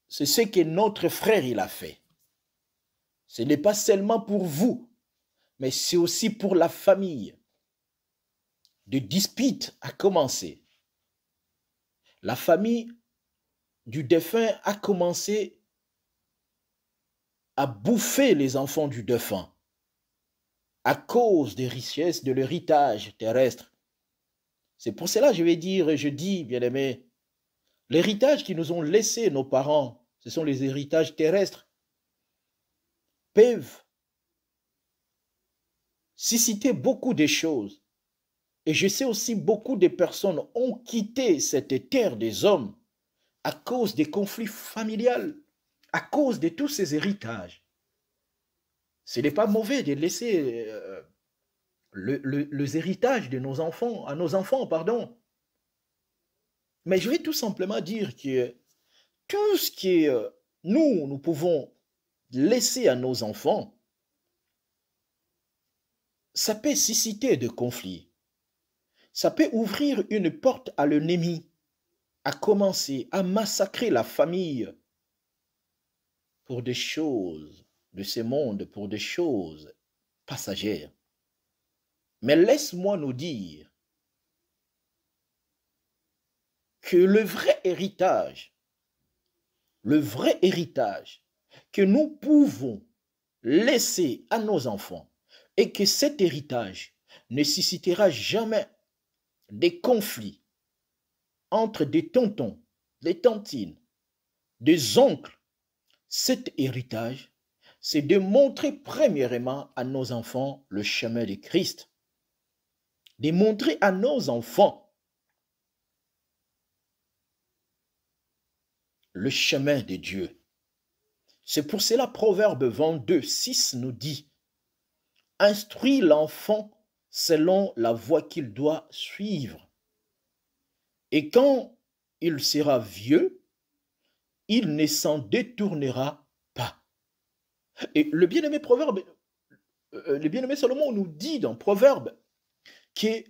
c'est ce que notre frère il a fait. Ce n'est pas seulement pour vous, mais c'est aussi pour la famille. De dispute a commencé. La famille du défunt a commencé à bouffer les enfants du défunt à cause des richesses de l'héritage terrestre. C'est pour cela que je vais dire et je dis, bien-aimés, l'héritage qu'ils nous ont laissé nos parents, ce sont les héritages terrestres, peuvent suscité beaucoup de choses. Et je sais aussi beaucoup de personnes ont quitté cette terre des hommes à cause des conflits familiaux, à cause de tous ces héritages. Ce n'est pas mauvais de laisser les héritages de nos enfants, à nos enfants, pardon. Mais je vais tout simplement dire que tout ce que nous pouvons laisser à nos enfants, ça peut susciter des conflits. Ça peut ouvrir une porte à l'ennemi, à commencer à massacrer la famille pour des choses de ce monde, pour des choses passagères. Mais laisse-moi nous dire que le vrai héritage que nous pouvons laisser à nos enfants et que cet héritage ne suscitera jamais des conflits entre des tontons, des tantines, des oncles. Cet héritage, c'est de montrer premièrement à nos enfants le chemin de Christ, de montrer à nos enfants le chemin de Dieu. C'est pour cela Proverbe 22, 6 nous dit « Instruis l'enfant selon la voie qu'il doit suivre. Et quand il sera vieux, il ne s'en détournera pas. » Et le bien-aimé le bien-aimé Salomon nous dit dans Proverbe que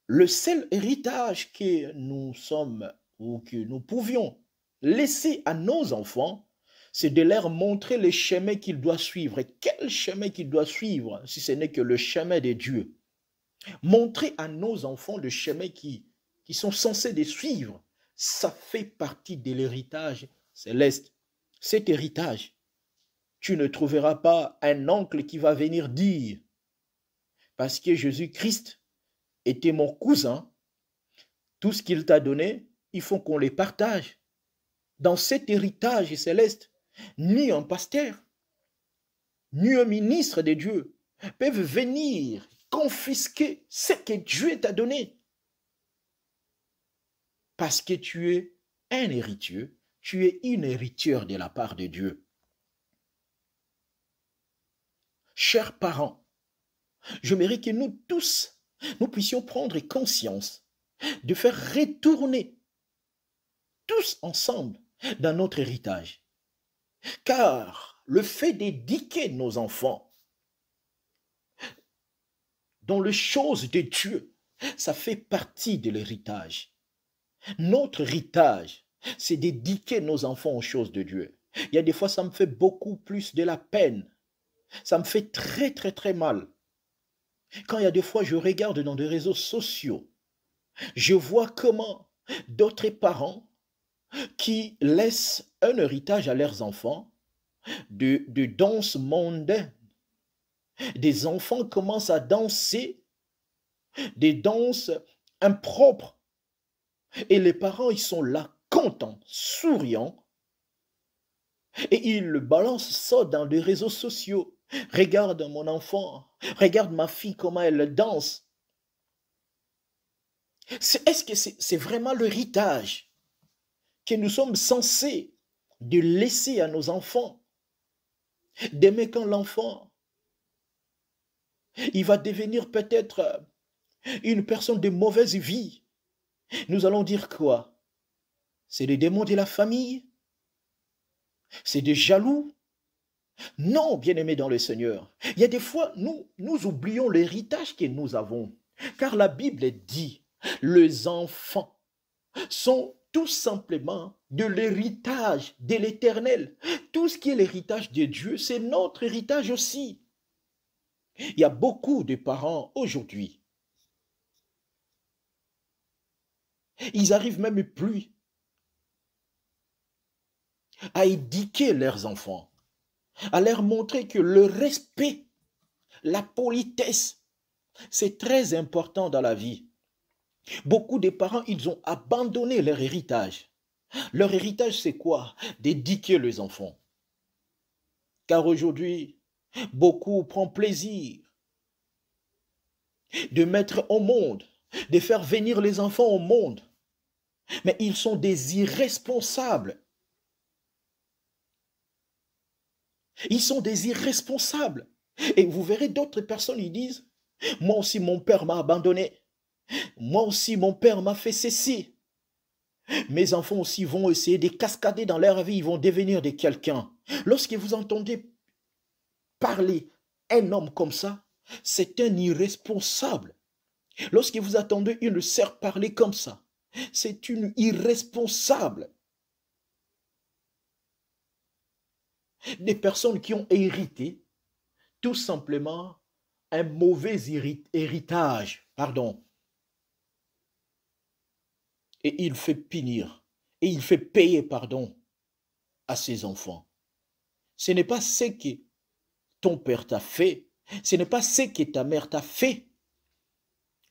le seul héritage que nous sommes ou que nous pouvions laisser à nos enfants, c'est de leur montrer le chemin qu'ils doivent suivre. Et quel chemin qu'ils doivent suivre si ce n'est que le chemin de Dieu? Montrer à nos enfants le chemin qui sont censés de suivre, ça fait partie de l'héritage céleste. Cet héritage, tu ne trouveras pas un oncle qui va venir dire, parce que Jésus-Christ était mon cousin, tout ce qu'il t'a donné, il faut qu'on les partage. Dans cet héritage céleste, ni un pasteur, ni un ministre de Dieu peuvent venir confisquer ce que Dieu t'a donné. Parce que tu es un héritier, tu es une héritière de la part de Dieu. Chers parents, j'aimerais que nous tous, nous puissions prendre conscience de faire retourner tous ensemble dans notre héritage. Car le fait d'éduquer nos enfants dans les choses de Dieu, ça fait partie de l'héritage. Notre héritage, c'est d'éduquer nos enfants aux choses de Dieu. Il y a des fois, ça me fait beaucoup plus de la peine. Ça me fait très, très, très mal. Quand il y a des fois, je regarde dans des réseaux sociaux, je vois comment d'autres parents qui laissent un héritage à leurs enfants de danse mondaine. Des enfants commencent à danser des danses impropres. Et les parents, ils sont là, contents, souriants. Et ils balancent ça dans les réseaux sociaux. Regarde mon enfant, regarde ma fille, comment elle danse. Est-ce que c'est vraiment l'héritage que nous sommes censés de laisser à nos enfants? D'aimer quand l'enfant, il va devenir peut-être une personne de mauvaise vie. Nous allons dire quoi? C'est des démons de la famille? C'est des jaloux? Non, bien-aimés dans le Seigneur. Il y a des fois, nous oublions l'héritage que nous avons. Car la Bible dit, les enfants sont tout simplement de l'héritage de l'Éternel. Tout ce qui est l'héritage de Dieu, c'est notre héritage aussi. Il y a beaucoup de parents aujourd'hui. Ils arrivent même plus à éduquer leurs enfants, à leur montrer que le respect, la politesse, c'est très important dans la vie. Beaucoup de parents, ils ont abandonné leur héritage. Leur héritage, c'est quoi? D'éduquer les enfants. Car aujourd'hui, beaucoup prennent plaisir de mettre au monde, de faire venir les enfants au monde. Mais ils sont des irresponsables. Ils sont des irresponsables. Et vous verrez d'autres personnes, ils disent, moi aussi mon père m'a abandonné. Moi aussi mon père m'a fait ceci. Mes enfants aussi vont essayer de cascader dans leur vie, ils vont devenir de quelqu'un. Lorsque vous entendez parler un homme comme ça, c'est un irresponsable. Lorsque vous attendez une sœur parler comme ça, c'est une irresponsable. Des personnes qui ont hérité tout simplement un mauvais héritage, pardon. Et il fait punir, et il fait payer, pardon, à ses enfants. Ce n'est pas ce que ton père t'a fait, ce n'est pas ce que ta mère t'a fait,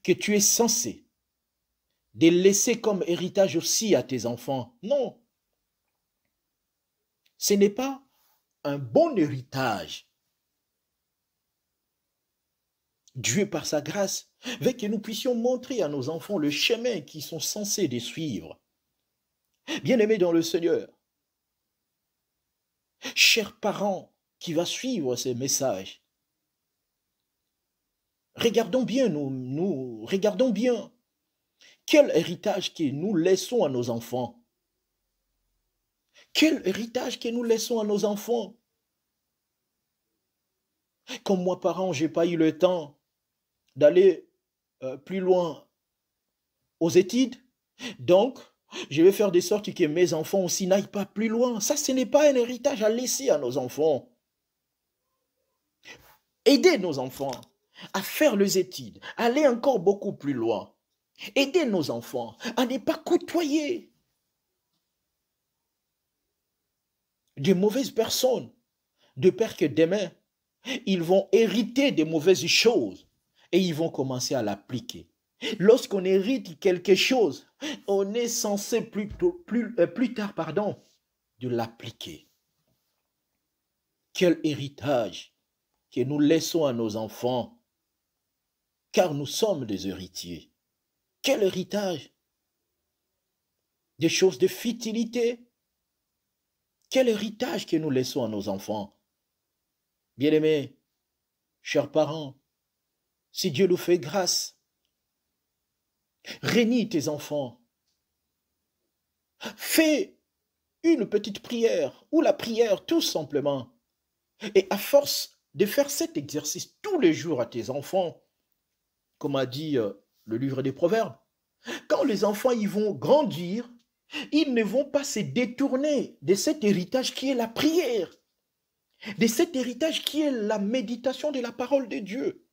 que tu es censé de laisser comme héritage aussi à tes enfants. Non. Ce n'est pas un bon héritage. Dieu, par sa grâce, veut que nous puissions montrer à nos enfants le chemin qu'ils sont censés de suivre. Bien-aimés dans le Seigneur, chers parents qui va suivre ces messages, regardons bien, regardons bien quel héritage que nous laissons à nos enfants. Quel héritage que nous laissons à nos enfants. Comme moi, parent, je n'ai pas eu le temps d'aller plus loin aux études. Donc, je vais faire de sorte que mes enfants aussi n'aillent pas plus loin. Ça, ce n'est pas un héritage à laisser à nos enfants. Aider nos enfants à faire les études, à aller encore beaucoup plus loin. Aider nos enfants à ne pas côtoyer de mauvaises personnes, de peur que demain, ils vont hériter de mauvaises choses et ils vont commencer à l'appliquer. Lorsqu'on hérite quelque chose, on est censé plus tard de l'appliquer. Quel héritage que nous laissons à nos enfants, car nous sommes des héritiers. Quel héritage? Des choses de futilité. Quel héritage que nous laissons à nos enfants? Bien-aimés, chers parents, si Dieu nous fait grâce, réunis tes enfants. Fais une petite prière ou la prière tout simplement. Et à force de faire cet exercice tous les jours à tes enfants, comme a dit le livre des Proverbes, quand les enfants ils vont grandir, ils ne vont pas se détourner de cet héritage qui est la prière, de cet héritage qui est la méditation de la parole de Dieu.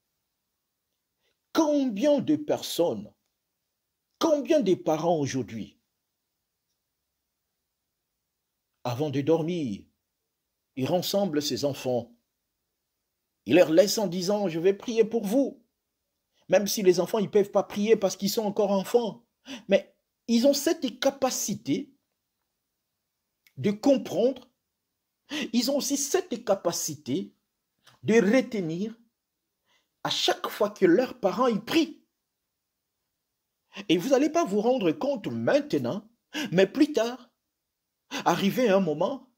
Combien de personnes, combien de parents aujourd'hui, avant de dormir, ils rassemblent ses enfants, ils leur laissent en disant « je vais prier pour vous ». Même si les enfants, ils ne peuvent pas prier parce qu'ils sont encore enfants. Mais ils ont cette capacité de comprendre. Ils ont aussi cette capacité de retenir à chaque fois que leurs parents y prient. Et vous n'allez pas vous rendre compte maintenant, mais plus tard, arrivé un moment,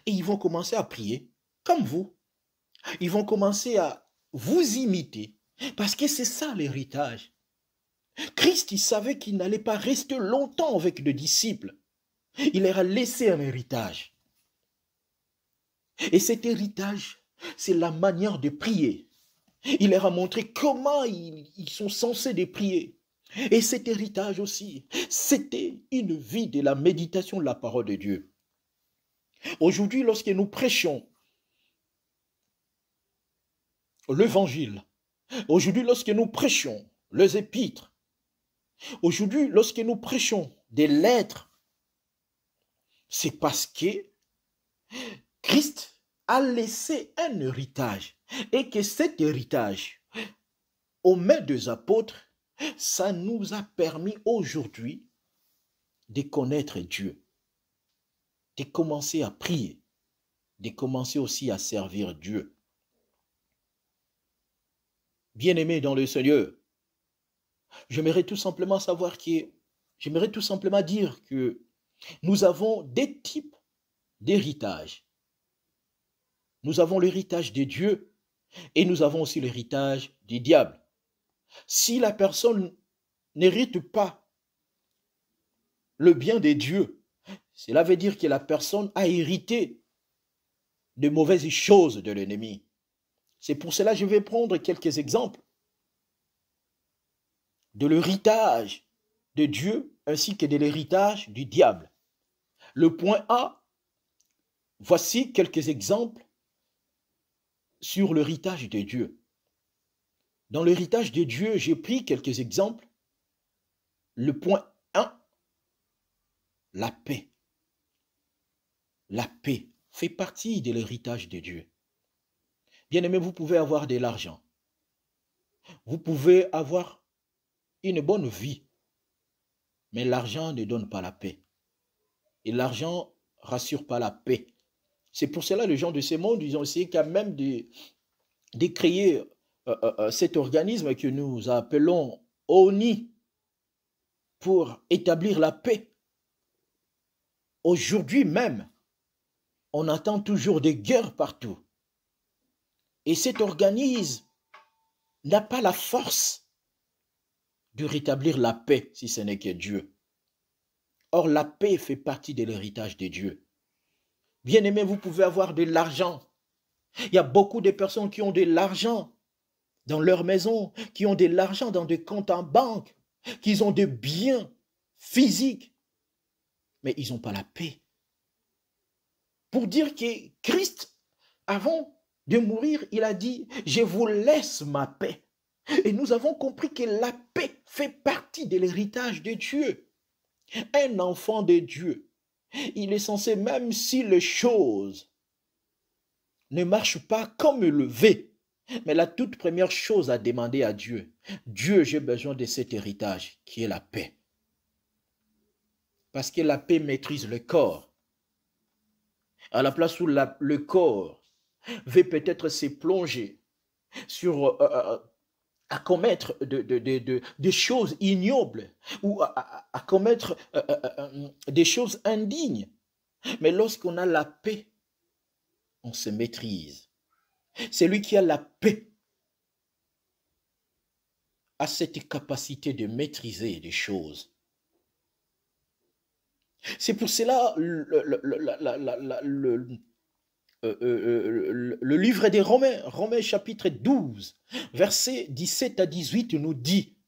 et ils vont commencer à prier comme vous. Ils vont commencer à vous imiter. Parce que c'est ça l'héritage. Christ, il savait qu'il n'allait pas rester longtemps avec les disciples. Il leur a laissé un héritage. Et cet héritage, c'est la manière de prier. Il leur a montré comment ils sont censés de prier. Et cet héritage aussi, c'était une vie de la méditation de la parole de Dieu. Aujourd'hui, lorsque nous prêchons l'évangile, aujourd'hui, lorsque nous prêchons les épîtres, aujourd'hui, lorsque nous prêchons des lettres, c'est parce que Christ a laissé un héritage et que cet héritage, aux mains des apôtres, ça nous a permis aujourd'hui de connaître Dieu, de commencer à prier, de commencer aussi à servir Dieu. Bien-aimés dans le Seigneur, j'aimerais tout simplement j'aimerais tout simplement dire que nous avons des types d'héritage. Nous avons l'héritage de Dieu et nous avons aussi l'héritage du diable. Si la personne n'hérite pas le bien de Dieu, cela veut dire que la personne a hérité de mauvaises choses de l'ennemi. C'est pour cela que je vais prendre quelques exemples de l'héritage de Dieu ainsi que de l'héritage du diable. Le point A, voici quelques exemples sur l'héritage de Dieu. Dans l'héritage de Dieu, j'ai pris quelques exemples. Le point 1, la paix. La paix fait partie de l'héritage de Dieu. Bien-aimé, vous pouvez avoir de l'argent. Vous pouvez avoir une bonne vie. Mais l'argent ne donne pas la paix. Et l'argent ne rassure pas la paix. C'est pour cela que les gens de ce monde, ils ont essayé quand même de créer cet organisme que nous appelons ONU pour établir la paix. Aujourd'hui même, on entend toujours des guerres partout. Et cet organisme n'a pas la force de rétablir la paix si ce n'est que Dieu. Or, la paix fait partie de l'héritage de Dieu. Bien-aimé, vous pouvez avoir de l'argent. Il y a beaucoup de personnes qui ont de l'argent dans leur maison, qui ont de l'argent dans des comptes en banque, qui ont des biens physiques, mais ils n'ont pas la paix. Pour dire que Christ, avant de mourir, il a dit, je vous laisse ma paix. Et nous avons compris que la paix fait partie de l'héritage de Dieu. Un enfant de Dieu, il est censé, même si les choses ne marchent pas comme il le veut, mais la toute première chose à demander à Dieu, Dieu, j'ai besoin de cet héritage qui est la paix. Parce que la paix maîtrise le corps. À la place où le corps veut peut-être se plonger sur à commettre des choses ignobles ou à commettre des choses indignes. Mais lorsqu'on a la paix, on se maîtrise. Celui qui a la paix a cette capacité de maîtriser des choses. C'est pour cela le livre des Romains, Romains chapitre 12, versets 17 à 18 nous dit,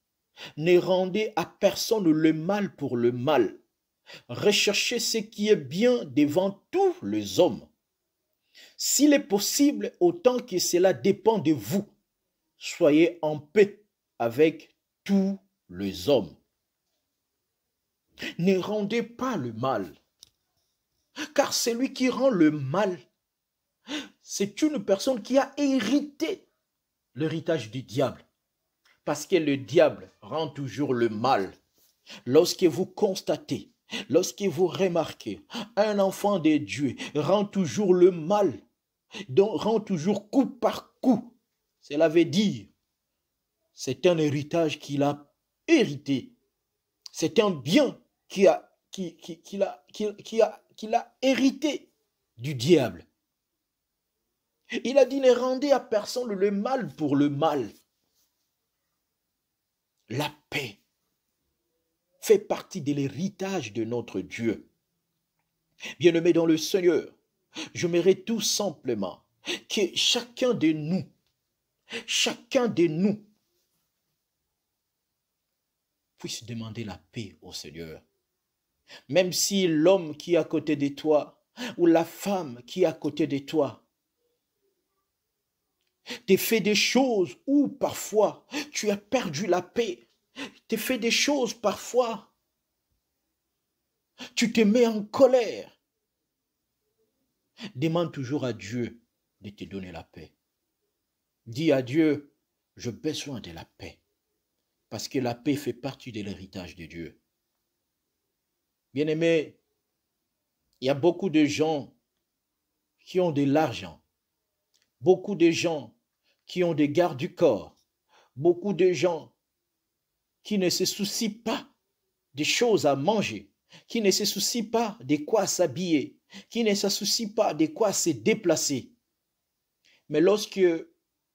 ne rendez à personne le mal pour le mal. Recherchez ce qui est bien devant tous les hommes. S'il est possible, autant que cela dépend de vous, soyez en paix avec tous les hommes. Ne rendez pas le mal, car celui qui rend le mal, c'est une personne qui a hérité l'héritage du diable. Parce que le diable rend toujours le mal. Lorsque vous constatez, lorsque vous remarquez, un enfant de Dieu rend toujours le mal, donc rend toujours coup par coup. Cela veut dire, c'est un héritage qu'il a hérité. C'est un bien qu'il a hérité du diable. Il a dit, ne rendez à personne le mal pour le mal. La paix fait partie de l'héritage de notre Dieu. Bien-aimés dans le Seigneur, j'aimerais tout simplement que chacun de nous puisse demander la paix au Seigneur. Même si l'homme qui est à côté de toi ou la femme qui est à côté de toi te fait des choses où parfois tu as perdu la paix, te fait des choses parfois, tu te mets en colère. Demande toujours à Dieu de te donner la paix. Dis à Dieu, j'ai besoin de la paix. Parce que la paix fait partie de l'héritage de Dieu. Bien-aimés, il y a beaucoup de gens qui ont de l'argent. Beaucoup de gens qui ont des gardes du corps. beaucoup de gens qui ne se soucient pas des choses à manger, qui ne se soucient pas de quoi s'habiller, qui ne se soucient pas de quoi se déplacer. Mais lorsque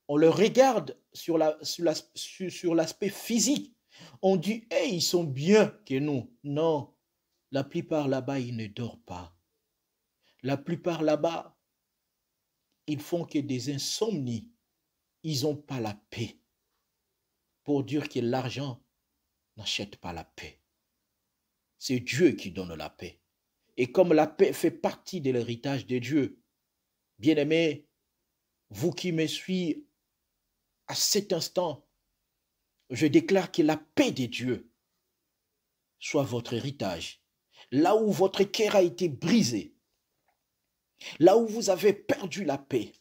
on le regarde sur l'aspect physique, on dit, hey, ils sont bien que nous. Non, la plupart là-bas, ils ne dorment pas. La plupart là-bas, ils font que des insomnies. Ils n'ont pas la paix. Pour dire que l'argent n'achète pas la paix. C'est Dieu qui donne la paix. Et comme la paix fait partie de l'héritage de Dieu, bien-aimés, vous qui me suivez à cet instant, je déclare que la paix de Dieu soit votre héritage. Là où votre cœur a été brisé, là où vous avez perdu la paix,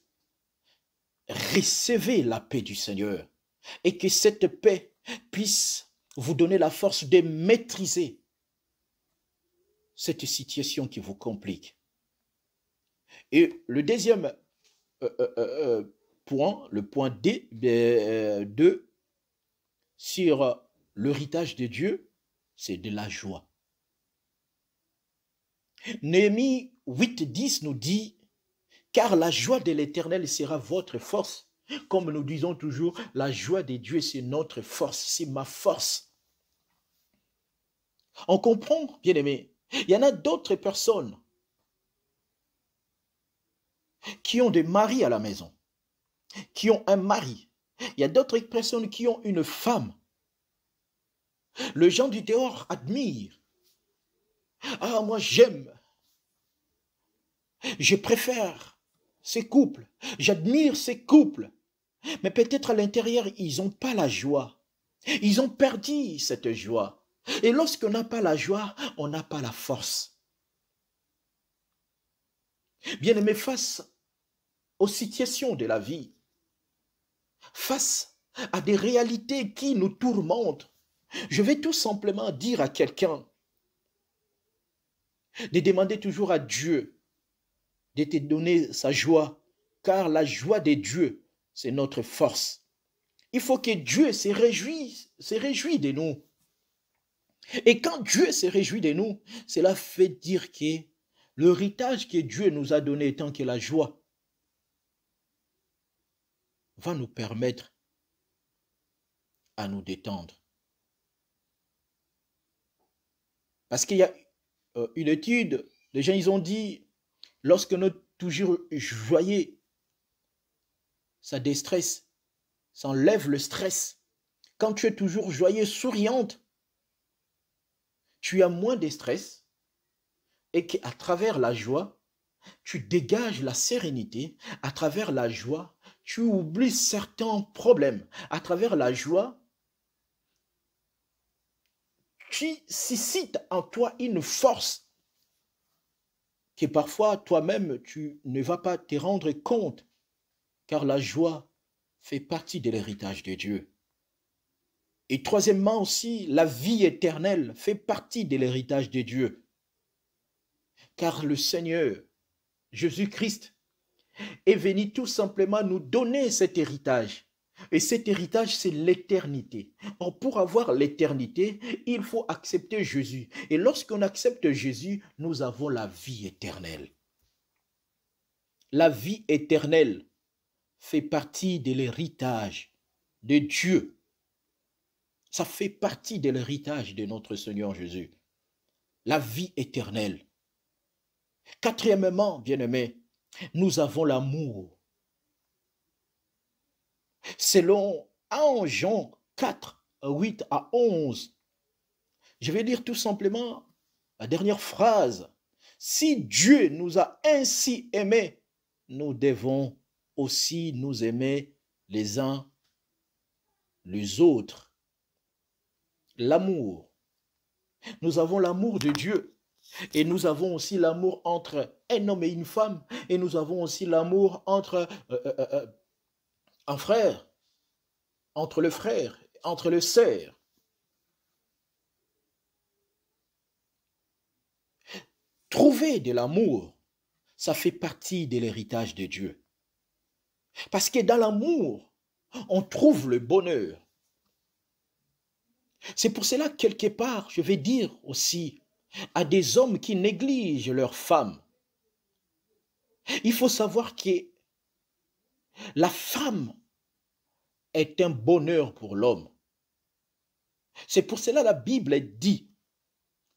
recevez la paix du Seigneur et que cette paix puisse vous donner la force de maîtriser cette situation qui vous complique. Et le deuxième point, le point D, 2, sur l'héritage de Dieu, c'est de la joie. Néhémie 8:10 nous dit, car la joie de l'Éternel sera votre force. Comme nous disons toujours, la joie de Dieu, c'est notre force, c'est ma force. On comprend, bien aimé, il y en a d'autres personnes qui ont des maris à la maison, qui ont un mari. Il y a d'autres personnes qui ont une femme. Les gens du dehors admirent. Ah, moi j'aime. Je préfère ces couples. J'admire ces couples. Mais peut-être à l'intérieur, ils n'ont pas la joie. Ils ont perdu cette joie. Et lorsqu'on n'a pas la joie, on n'a pas la force. Bien-aimé, face aux situations de la vie, face à des réalités qui nous tourmentent, je vais tout simplement dire à quelqu'un de demander toujours à Dieu de te donner sa joie, car la joie de Dieu, c'est notre force. Il faut que Dieu se réjouisse de nous. Et quand Dieu se réjouit de nous, cela fait dire que l'héritage que Dieu nous a donné tant que la joie va nous permettre à nous détendre. Parce qu'il y a une étude, les gens ils ont dit, lorsque nous sommes toujours joyeux, ça déstresse, ça enlève le stress. Quand tu es toujours joyeux, souriante, tu as moins de stress et qu'à travers la joie, tu dégages la sérénité. À travers la joie, tu oublies certains problèmes. À travers la joie, tu suscites en toi une force que parfois toi-même tu ne vas pas te rendre compte, car la joie fait partie de l'héritage de Dieu. Et troisièmement aussi, la vie éternelle fait partie de l'héritage de Dieu. Car le Seigneur, Jésus-Christ, est venu tout simplement nous donner cet héritage. Et cet héritage, c'est l'éternité. Or, pour avoir l'éternité, il faut accepter Jésus. Et lorsqu'on accepte Jésus, nous avons la vie éternelle. La vie éternelle fait partie de l'héritage de Dieu. Ça fait partie de l'héritage de notre Seigneur Jésus. La vie éternelle. Quatrièmement, bien-aimés, nous avons l'amour. Selon 1 Jean 4, 8 à 11, je vais lire tout simplement la dernière phrase. Si Dieu nous a ainsi aimés, nous devons aussi nous aimer les uns les autres. L'amour. Nous avons l'amour de Dieu et nous avons aussi l'amour entre un homme et une femme et nous avons aussi l'amour entre un frère, entre le frère, entre le sœur. Trouver de l'amour, ça fait partie de l'héritage de Dieu. Parce que dans l'amour, on trouve le bonheur. C'est pour cela, quelque part, je vais dire aussi à des hommes qui négligent leurs femmes, il faut savoir que la femme est un bonheur pour l'homme. C'est pour cela la Bible dit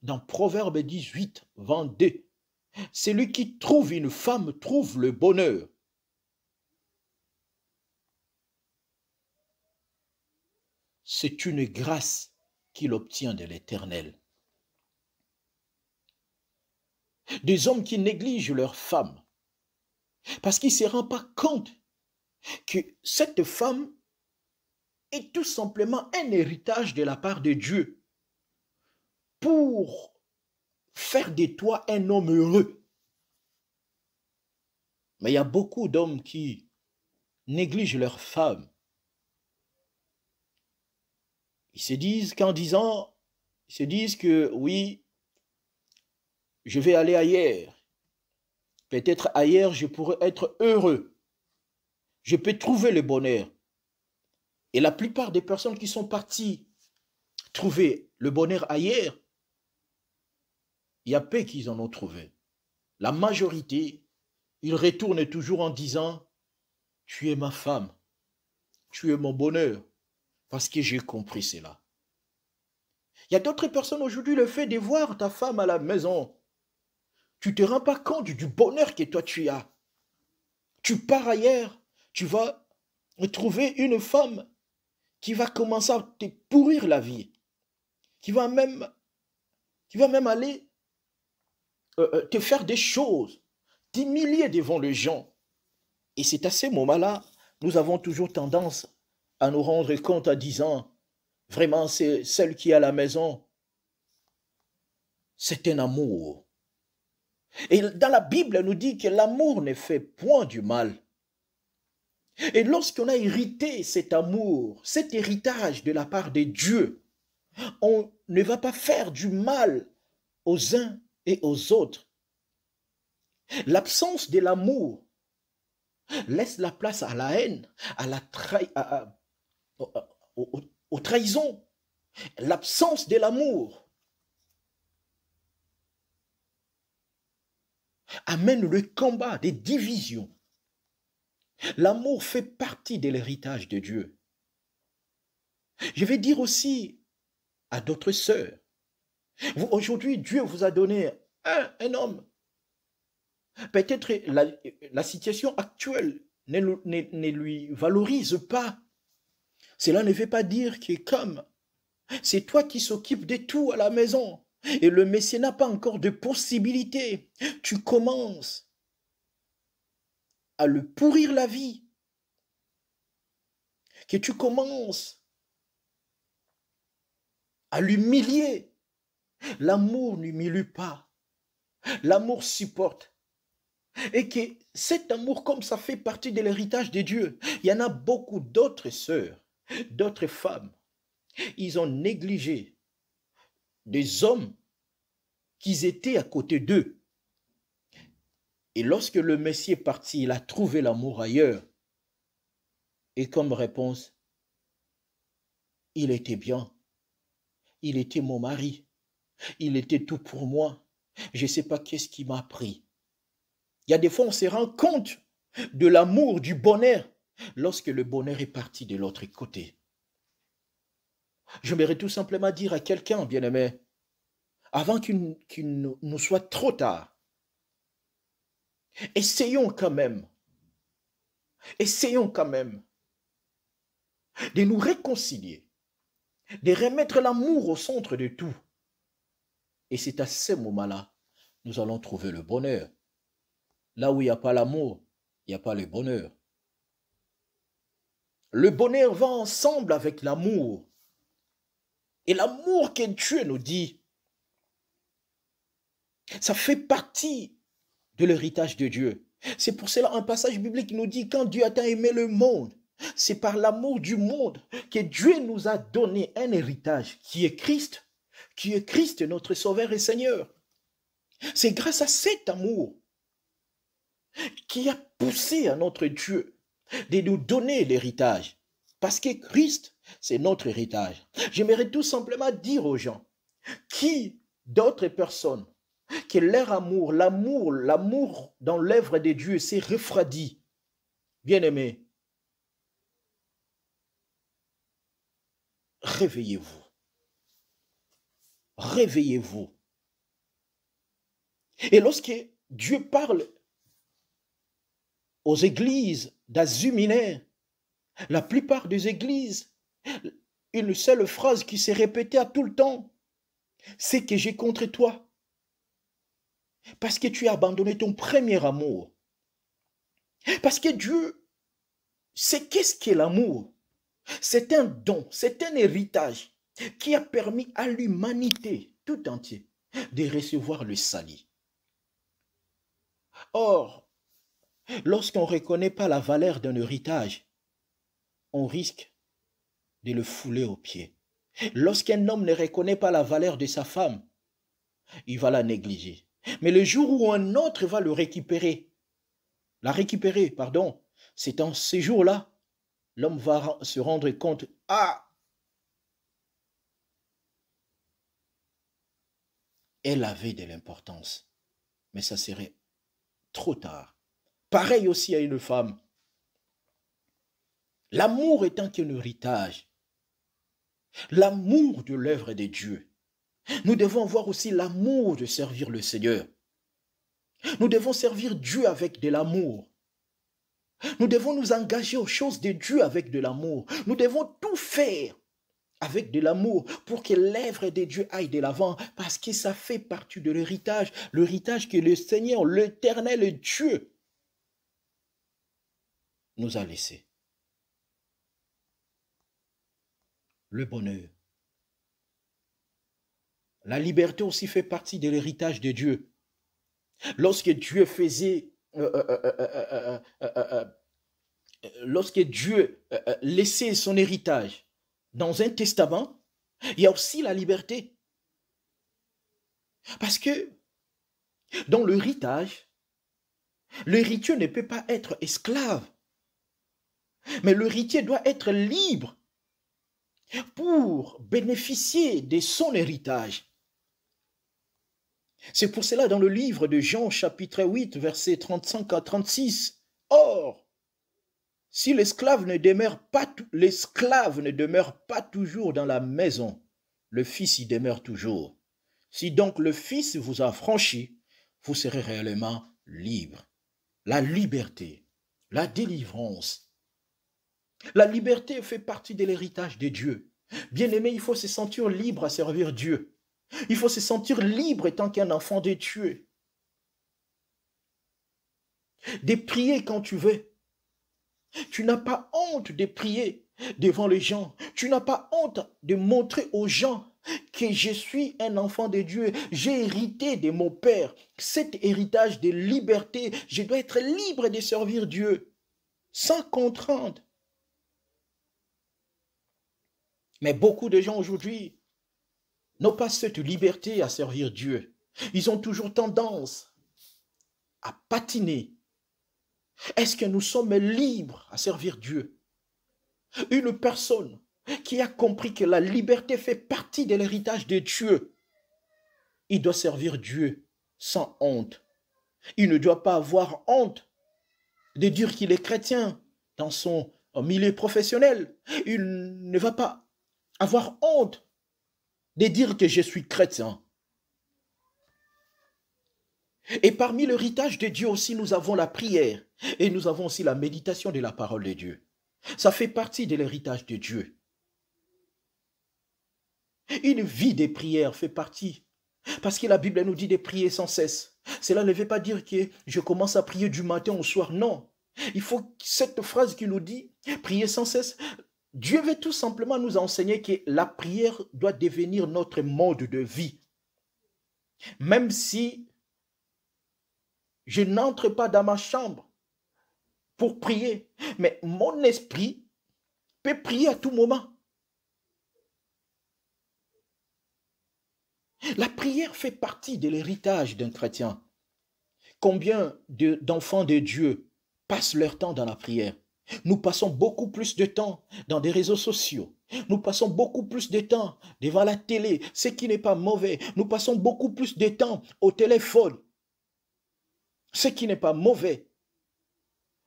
dans Proverbe 18, 22, celui qui trouve une femme trouve le bonheur. C'est une grâce qu'il obtient de l'Éternel. Des hommes qui négligent leur femme parce qu'ils ne se rendent pas compte que cette femme est tout simplement un héritage de la part de Dieu pour faire de toi un homme heureux. Mais il y a beaucoup d'hommes qui négligent leur femme. Ils se disent qu'en disant, ils se disent que oui, je vais aller ailleurs. Peut-être ailleurs, je pourrais être heureux. Je peux trouver le bonheur. Et la plupart des personnes qui sont parties trouver le bonheur ailleurs, il y a peu qu'ils en ont trouvé. La majorité, ils retournent toujours en disant, tu es ma femme, tu es mon bonheur, parce que j'ai compris cela. Il y a d'autres personnes aujourd'hui, le fait de voir ta femme à la maison, tu ne te rends pas compte du bonheur que toi tu as. Tu pars ailleurs, tu vas trouver une femme qui va commencer à te pourrir la vie, qui va même aller te faire des choses, t'humilier devant les gens. Et c'est à ces moments-là, nous avons toujours tendance à nous rendre compte en disant, vraiment, c'est celle qui est à la maison, c'est un amour. Et dans la Bible, elle nous dit que l'amour ne fait point du mal. Et lorsqu'on a hérité cet amour, cet héritage de la part de Dieu, on ne va pas faire du mal aux uns et aux autres. L'absence de l'amour laisse la place à la haine, à la aux trahisons. L'absence de l'amour amène le combat des divisions. L'amour fait partie de l'héritage de Dieu. Je vais dire aussi à d'autres sœurs, aujourd'hui Dieu vous a donné un homme. Peut-être la situation actuelle ne lui valorise pas. Cela ne veut pas dire que comme c'est toi qui s'occupe de tout à la maison et le Messie n'a pas encore de possibilité, tu commences à le pourrir la vie, que tu commences à l'humilier. L'amour n'humilie pas, l'amour supporte. Et que cet amour, comme ça fait partie de l'héritage de Dieu, il y en a beaucoup d'autres sœurs, d'autres femmes, ils ont négligé des hommes qui étaient à côté d'eux. Et lorsque le Messie est parti, il a trouvé l'amour ailleurs. Et comme réponse, il était bien, il était mon mari, il était tout pour moi. Je ne sais pas qu'est-ce qui m'a pris. Il y a des fois, on se rend compte de l'amour, du bonheur, lorsque le bonheur est parti de l'autre côté. J'aimerais tout simplement dire à quelqu'un, bien-aimé, avant qu'il nous soit trop tard, essayons quand même de nous réconcilier, de remettre l'amour au centre de tout. Et c'est à ce moment-là, nous allons trouver le bonheur. Là où il n'y a pas l'amour, il n'y a pas le bonheur. Le bonheur va ensemble avec l'amour. Et l'amour que Dieu nous dit, ça fait partie de l'héritage de Dieu. C'est pour cela un passage biblique nous dit, quand Dieu a tant aimé le monde, c'est par l'amour du monde que Dieu nous a donné un héritage qui est Christ notre Sauveur et Seigneur. C'est grâce à cet amour qui a poussé à notre Dieu de nous donner l'héritage. Parce que Christ, c'est notre héritage. J'aimerais tout simplement dire aux gens, qui d'autres personnes, que leur amour, l'amour dans l'œuvre de Dieu s'est refroidi. Bien-aimés, réveillez-vous. Réveillez-vous. Et lorsque Dieu parle aux églises d'Asie mineure, la plupart des églises, une seule phrase qui s'est répétée à tout le temps, c'est que j'ai contre toi. Parce que tu as abandonné ton premier amour. Parce que Dieu sait qu'est-ce qu'est l'amour. C'est un don, c'est un héritage qui a permis à l'humanité tout entière de recevoir le salut. Or, lorsqu'on ne reconnaît pas la valeur d'un héritage, on risque de le fouler aux pieds. Lorsqu'un homme ne reconnaît pas la valeur de sa femme, il va la négliger. Mais le jour où un autre va la récupérer, c'est en ces jours-là, l'homme va se rendre compte, elle avait de l'importance, mais ça serait trop tard. Pareil aussi à une femme. L'amour étant qu'un héritage, l'amour de l'œuvre de Dieu, nous devons avoir aussi l'amour de servir le Seigneur. Nous devons servir Dieu avec de l'amour. Nous devons nous engager aux choses de Dieu avec de l'amour. Nous devons tout faire avec de l'amour pour que l'œuvre de Dieu aille de l'avant, parce que ça fait partie de l'héritage que le Seigneur, l'Éternel Dieu, nous a laissé. Le bonheur. La liberté aussi fait partie de l'héritage de Dieu. Lorsque Dieu faisait, lorsque Dieu laissait son héritage dans un testament, il y a aussi la liberté. Parce que dans l'héritage, l'héritier ne peut pas être esclave, mais l'héritier doit être libre pour bénéficier de son héritage. C'est pour cela dans le livre de Jean chapitre 8 versets 35 à 36, or, si l'esclave ne demeure pas toujours dans la maison, le Fils y demeure toujours. Si donc le Fils vous a franchi, vous serez réellement libre. La liberté, la délivrance. La liberté fait partie de l'héritage de Dieu. Bien-aimé, il faut se sentir libre à servir Dieu. Il faut se sentir libre étant qu'un enfant de Dieu. De prier quand tu veux. Tu n'as pas honte de prier devant les gens. Tu n'as pas honte de montrer aux gens que je suis un enfant de Dieu. J'ai hérité de mon Père. Cet héritage de liberté, je dois être libre de servir Dieu sans contrainte. Mais beaucoup de gens aujourd'hui n'ont pas cette liberté à servir Dieu. Ils ont toujours tendance à patiner. Est-ce que nous sommes libres à servir Dieu? Une personne qui a compris que la liberté fait partie de l'héritage de Dieu, il doit servir Dieu sans honte. Il ne doit pas avoir honte de dire qu'il est chrétien dans son milieu professionnel. Il ne va pas avoir honte de dire que je suis chrétien. Et parmi l'héritage de Dieu aussi, nous avons la prière et nous avons aussi la méditation de la parole de Dieu. Ça fait partie de l'héritage de Dieu. Une vie de prière fait partie. Parce que la Bible nous dit de prier sans cesse. Cela ne veut pas dire que je commence à prier du matin au soir. Non. Il faut cette phrase qui nous dit prier sans cesse. Dieu veut tout simplement nous enseigner que la prière doit devenir notre mode de vie. Même si je n'entre pas dans ma chambre pour prier, mais mon esprit peut prier à tout moment. La prière fait partie de l'héritage d'un chrétien. Combien d'enfants de Dieu passent leur temps dans la prière? Nous passons beaucoup plus de temps dans des réseaux sociaux. Nous passons beaucoup plus de temps devant la télé, ce qui n'est pas mauvais. Nous passons beaucoup plus de temps au téléphone, ce qui n'est pas mauvais.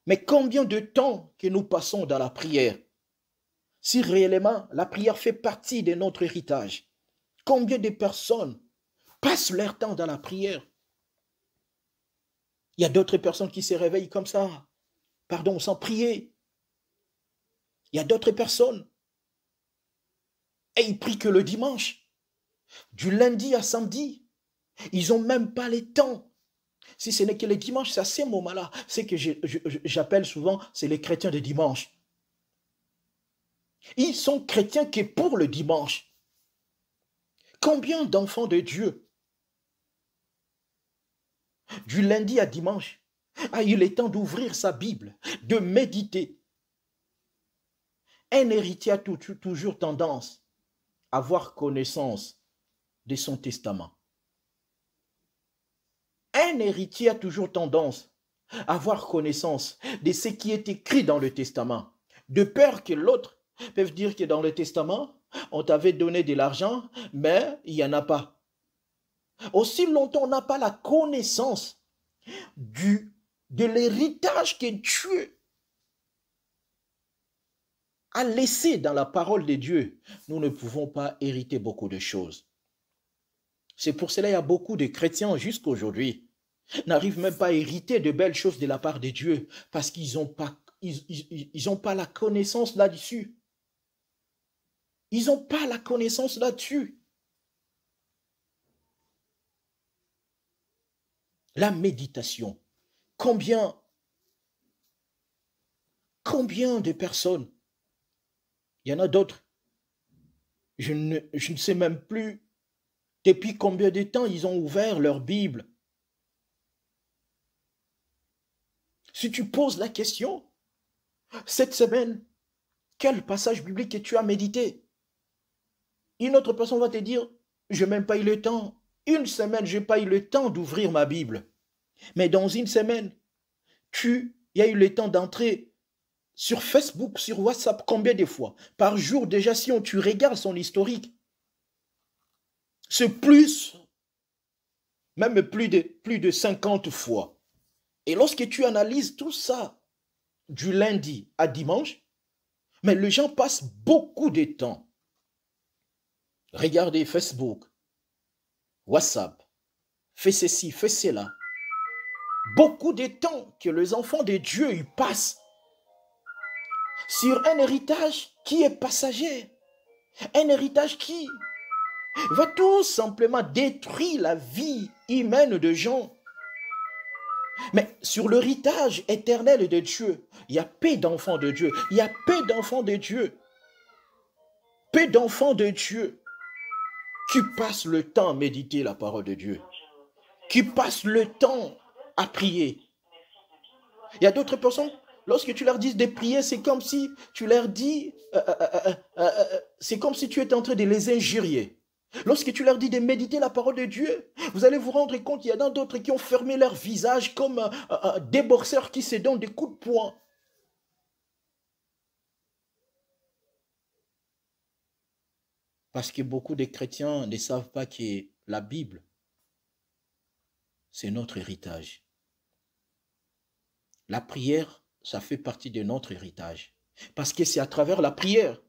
Mais combien de temps que nous passons dans la prière? Si réellement la prière fait partie de notre héritage, combien de personnes passent leur temps dans la prière? Il y a d'autres personnes qui se réveillent comme ça, pardon, sans prier. Il y a d'autres personnes, et ils prient que le dimanche, du lundi à samedi. Ils n'ont même pas le temps. Si ce n'est que le dimanche, c'est à ces moments-là. C'est que j'appelle souvent, c'est les chrétiens de dimanche. Ils sont chrétiens que pour le dimanche. Combien d'enfants de Dieu, du lundi à dimanche, a eu le temps d'ouvrir sa Bible, de méditer? Un héritier a toujours tendance à avoir connaissance de son testament. Un héritier a toujours tendance à avoir connaissance de ce qui est écrit dans le testament, de peur que l'autre puisse dire que dans le testament, on t'avait donné de l'argent, mais il n'y en a pas. Aussi longtemps on n'a pas la connaissance de l'héritage que Dieu a laissé dans la parole de Dieu, nous ne pouvons pas hériter beaucoup de choses. C'est pour cela qu'il y a beaucoup de chrétiens jusqu'à aujourd'hui n'arrivent même pas à hériter de belles choses de la part de Dieu parce qu'ils n'ont pas la connaissance là-dessus. Ils n'ont pas la connaissance là-dessus. La méditation. Combien de personnes? Il y en a d'autres. Je ne sais même plus depuis combien de temps ils ont ouvert leur Bible. Si tu poses la question, cette semaine, quel passage biblique tu as médité? Une autre personne va te dire, je n'ai même pas eu le temps. Une semaine, je n'ai pas eu le temps d'ouvrir ma Bible. Mais dans une semaine, il y a eu le temps d'entrer sur Facebook, sur WhatsApp, combien de fois? Par jour, déjà, si tu regardes son historique, c'est plus, même plus de 50 fois. Et lorsque tu analyses tout ça, du lundi à dimanche, mais les gens passent beaucoup de temps. Regardez Facebook, WhatsApp, fais ceci, fais cela. Beaucoup de temps que les enfants de Dieu y passent sur un héritage qui est passager. Un héritage qui va tout simplement détruire la vie humaine de gens. Mais sur l'héritage éternel de Dieu, il y a peu d'enfants de Dieu. Il y a peu d'enfants de Dieu. Peu d'enfants de Dieu qui passent le temps à méditer la parole de Dieu. Qui passent le temps à prier. Il y a d'autres personnes, lorsque tu leur dis de prier, c'est comme si tu leur dis, c'est comme si tu étais en train de les injurier. Lorsque tu leur dis de méditer la parole de Dieu, vous allez vous rendre compte qu'il y en a d'autres qui ont fermé leur visage comme des boxeurs qui se donnent des coups de poing. Parce que beaucoup de chrétiens ne savent pas que la Bible, c'est notre héritage. La prière, ça fait partie de notre héritage. Parce que c'est à travers la prière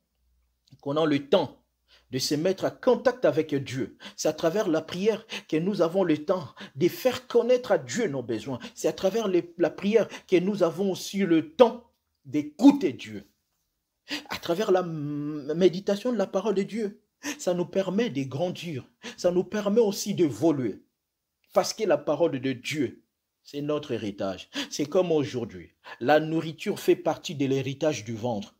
qu'on a le temps de se mettre en contact avec Dieu. C'est à travers la prière que nous avons le temps de faire connaître à Dieu nos besoins. C'est à travers la prière que nous avons aussi le temps d'écouter Dieu. À travers la méditation de la parole de Dieu, ça nous permet de grandir. Ça nous permet aussi d'évoluer. Parce que la parole de Dieu, c'est notre héritage. C'est comme aujourd'hui. La nourriture fait partie de l'héritage du ventre.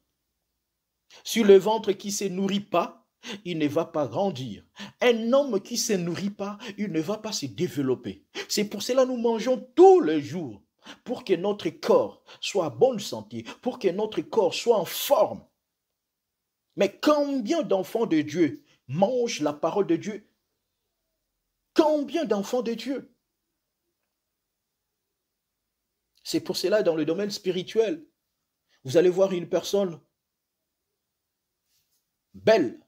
Sur le ventre qui ne se nourrit pas, il ne va pas grandir. Un homme qui ne se nourrit pas, il ne va pas se développer. C'est pour cela que nous mangeons tous les jours, pour que notre corps soit en bonne santé, pour que notre corps soit en forme. Mais combien d'enfants de Dieu mangent la parole de Dieu? Combien d'enfants de Dieu? C'est pour cela, dans le domaine spirituel, Vous allez voir une personne belle,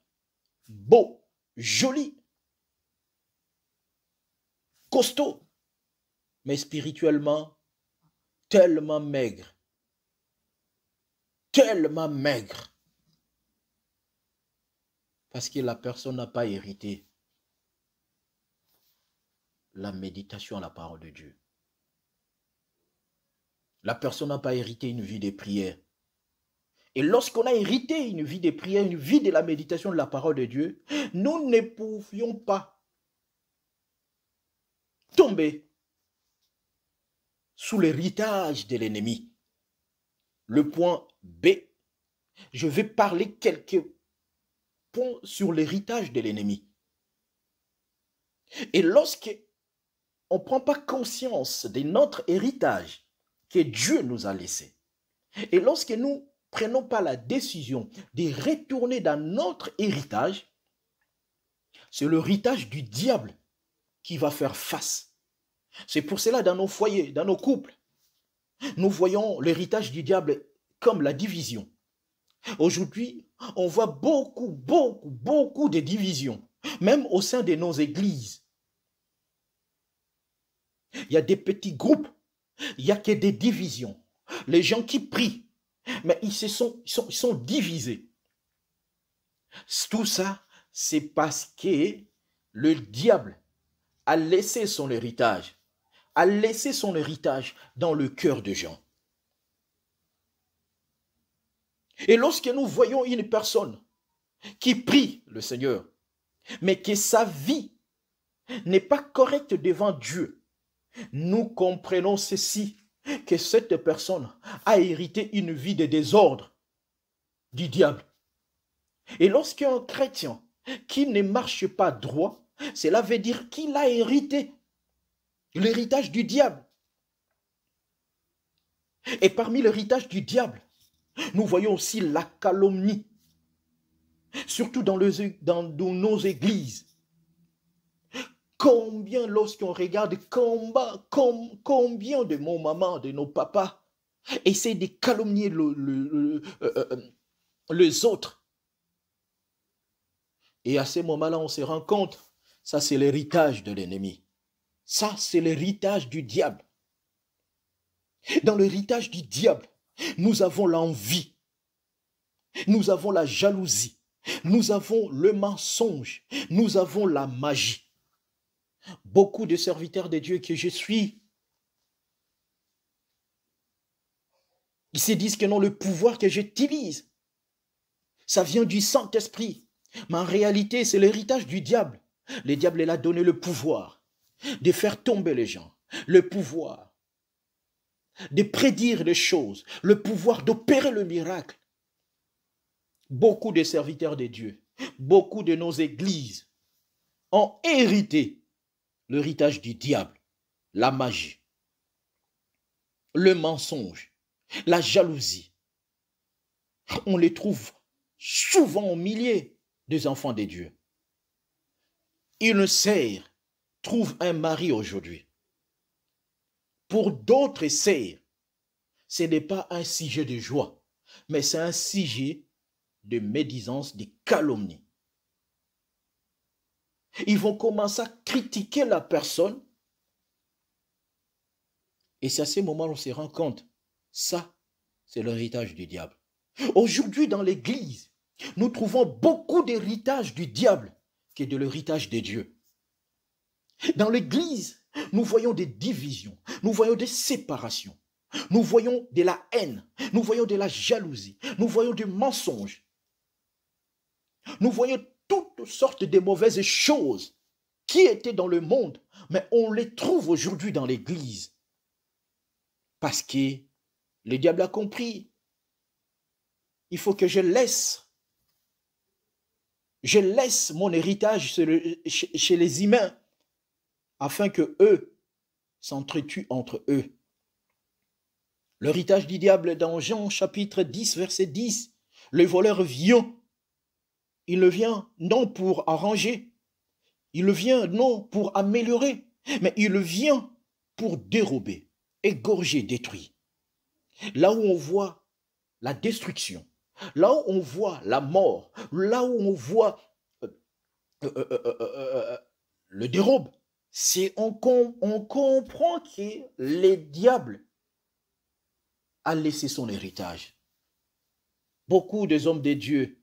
beau, jolie, costaud, mais spirituellement tellement maigre, parce que la personne n'a pas hérité la méditation à la parole de Dieu. La personne n'a pas hérité une vie de prière. Et lorsqu'on a hérité une vie de prière, une vie de la méditation de la parole de Dieu, nous ne pouvions pas tomber sous l'héritage de l'ennemi. Le point B, je vais parler quelques points sur l'héritage de l'ennemi. Et lorsqu'on ne prend pas conscience de notre héritage que Dieu nous a laissé, et lorsque nous ne prenons pas la décision de retourner dans notre héritage, c'est l'héritage du diable qui va faire face. C'est pour cela, dans nos foyers, dans nos couples, nous voyons l'héritage du diable comme la division. Aujourd'hui, on voit beaucoup de divisions, même au sein de nos églises. Il y a des petits groupes, il n'y a que des divisions. Les gens qui prient, mais ils sont divisés. Tout ça, c'est parce que le diable a laissé son héritage, dans le cœur des gens. Et lorsque nous voyons une personne qui prie le Seigneur, mais que sa vie n'est pas correcte devant Dieu, nous comprenons ceci, que cette personne a hérité une vie de désordre du diable. Et lorsqu'un chrétien qui ne marche pas droit, cela veut dire qu'il a hérité l'héritage du diable. Et parmi l'héritage du diable, nous voyons aussi la calomnie, surtout dans nos églises. Combien, lorsqu'on regarde combien de nos mamans, de nos papas, essaient de calomnier les autres. Et à ce moment-là, on se rend compte, ça c'est l'héritage de l'ennemi. Ça c'est l'héritage du diable. Dans l'héritage du diable, nous avons l'envie, nous avons la jalousie, nous avons le mensonge, nous avons la magie. Beaucoup de serviteurs de Dieu que je suis, ils se disent que non, le pouvoir que j'utilise, ça vient du Saint-Esprit. Mais en réalité, c'est l'héritage du diable. Le diable, il a donné le pouvoir de faire tomber les gens, le pouvoir de prédire les choses, le pouvoir d'opérer le miracle. Beaucoup de serviteurs de Dieu, beaucoup de nos églises ont hérité l'héritage du diable, la magie, le mensonge, la jalousie. On les trouve souvent au milieu des enfants de Dieu. Une sœur trouve un mari aujourd'hui. Pour d'autres sœurs, ce n'est pas un sujet de joie, mais c'est un sujet de médisance, de calomnie. Ils vont commencer à critiquer la personne. Et c'est à ce moment où on se rend compte, ça, c'est l'héritage du diable. Aujourd'hui, dans l'Église, nous trouvons beaucoup d'héritage du diable qui est de l'héritage de Dieu. Dans l'Église, nous voyons des divisions, nous voyons des séparations, nous voyons de la haine, nous voyons de la jalousie, nous voyons du mensonge. Nous voyons toutes sortes de mauvaises choses qui étaient dans le monde, mais on les trouve aujourd'hui dans l'Église. Parce que le diable a compris. Il faut que je laisse mon héritage chez les humains afin que eux s'entretuent entre eux. L'héritage du diable dans Jean chapitre 10, verset 10, le voleur vient. Il ne vient non pour arranger, il vient non pour améliorer, mais il vient pour dérober, égorger, détruire. Là où on voit la destruction, là où on voit la mort, là où on voit le dérobe, c'est on comprend que le diable a laissé son héritage. Beaucoup des hommes de Dieu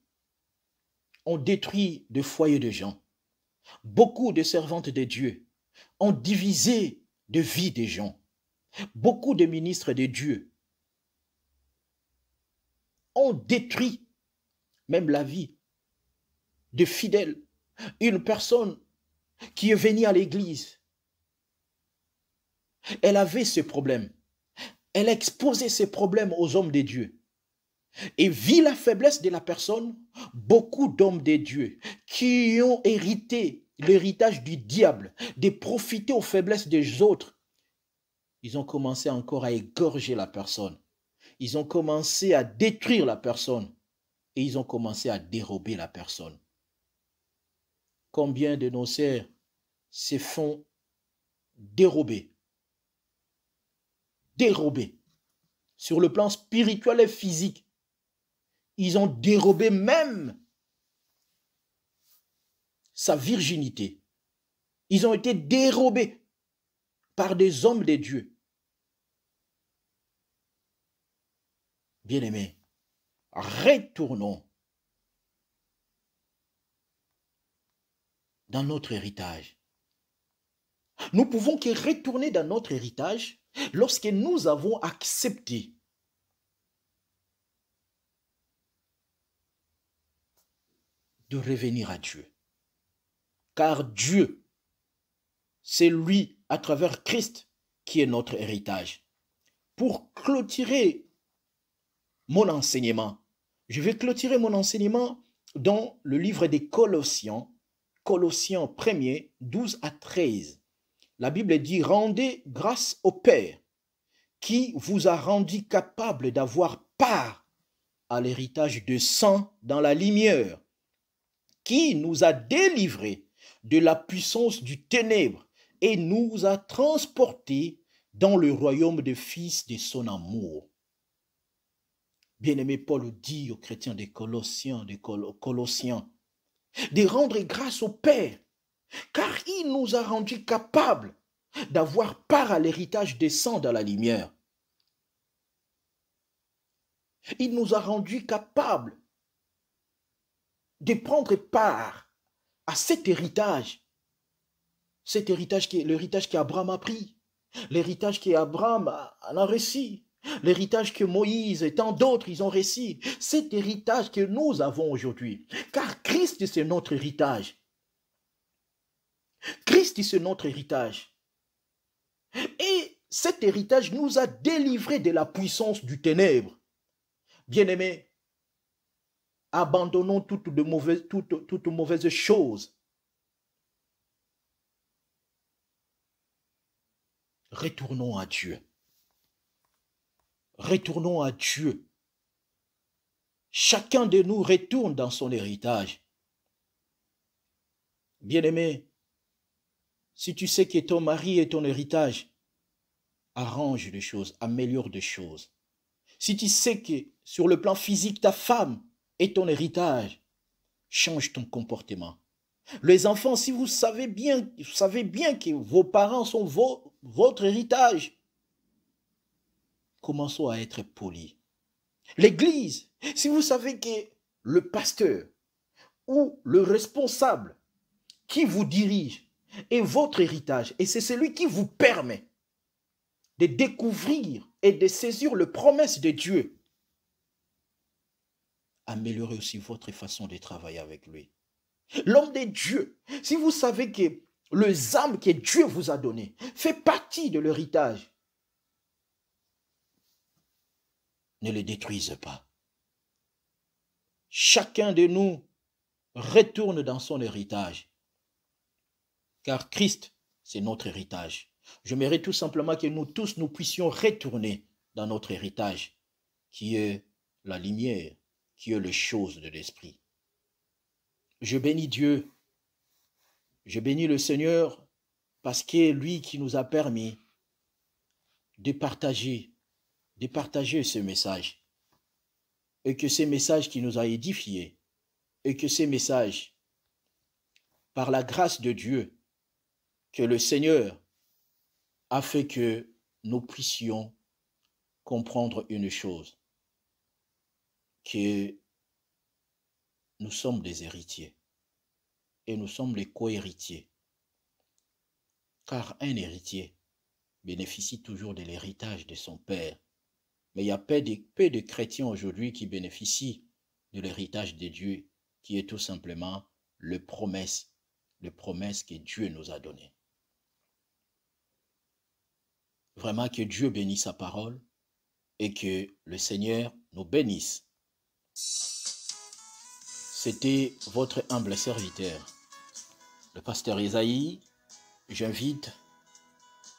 ont détruit des foyers de gens. Beaucoup de servantes de Dieu ont divisé de vie des gens. Beaucoup de ministres de Dieu ont détruit même la vie de fidèles. Une personne qui est venue à l'église, elle avait ce problème. Elle a exposé ses problèmes aux hommes de Dieu. Et vu la faiblesse de la personne, beaucoup d'hommes de Dieu qui ont hérité l'héritage du diable, de profiter aux faiblesses des autres, ils ont commencé encore à égorger la personne. Ils ont commencé à détruire la personne et ils ont commencé à dérober la personne. Combien de nos sœurs se font dérober sur le plan spirituel et physique. Ils ont dérobé même sa virginité. Ils ont été dérobés par des hommes de Dieu. Bien-aimés, retournons dans notre héritage. Nous pouvons que retourner dans notre héritage lorsque nous avons accepté de revenir à Dieu. Car Dieu, c'est lui, à travers Christ, qui est notre héritage. Pour clôturer mon enseignement, je vais clôturer mon enseignement dans le livre des Colossiens, Colossiens 1er, 12 à 13. La Bible dit, rendez grâce au Père qui vous a rendu capable d'avoir part à l'héritage de sang dans la lumière, qui nous a délivrés de la puissance du ténèbre et nous a transportés dans le royaume des fils de son amour. Bien-aimé, Paul dit aux chrétiens des Colossiens, de rendre grâce au Père, car il nous a rendus capables d'avoir part à l'héritage des saints dans la lumière. Il nous a rendus capables de prendre part à cet héritage qui est l'héritage qu'Abraham a pris, l'héritage qu'Abraham a reçu, l'héritage que Moïse et tant d'autres ils ont reçu, cet héritage que nous avons aujourd'hui. Car Christ, c'est notre héritage. Christ, c'est notre héritage. Et cet héritage nous a délivrés de la puissance du ténèbre. Bien-aimés, abandonnons toute mauvaise chose. Retournons à Dieu. Retournons à Dieu. Chacun de nous retourne dans son héritage. Bien-aimé, si tu sais que ton mari est ton héritage, arrange les choses, améliore des choses. Si tu sais que sur le plan physique, ta femme est ton héritage, change ton comportement. Les enfants, si vous savez bien que vos parents sont votre héritage, commençons à être polis. L'église, si vous savez que le pasteur ou le responsable qui vous dirige est votre héritage et c'est celui qui vous permet de découvrir et de saisir les promesses de Dieu, améliorez aussi votre façon de travailler avec lui. L'homme de Dieu, si vous savez que les âmes que Dieu vous a données fait partie de l'héritage, ne les détruisez pas. Chacun de nous retourne dans son héritage, car Christ, c'est notre héritage. J'aimerais tout simplement que nous tous, nous puissions retourner dans notre héritage, qui est la lumière, qui est les choses de l'esprit. Je bénis Dieu, je bénis le Seigneur, parce que lui qui nous a permis de partager ce message. et que ces messages qui nous ont édifiés, et que ces messages, par la grâce de Dieu, que le Seigneur a fait que nous puissions comprendre une chose, que nous sommes des héritiers et nous sommes les co-héritiers, car un héritier bénéficie toujours de l'héritage de son père. Mais il y a peu de chrétiens aujourd'hui qui bénéficient de l'héritage de Dieu, qui est tout simplement les promesses que Dieu nous a données. Vraiment que Dieu bénisse sa parole et que le Seigneur nous bénisse. C'était votre humble serviteur, le pasteur Isaïe. J'invite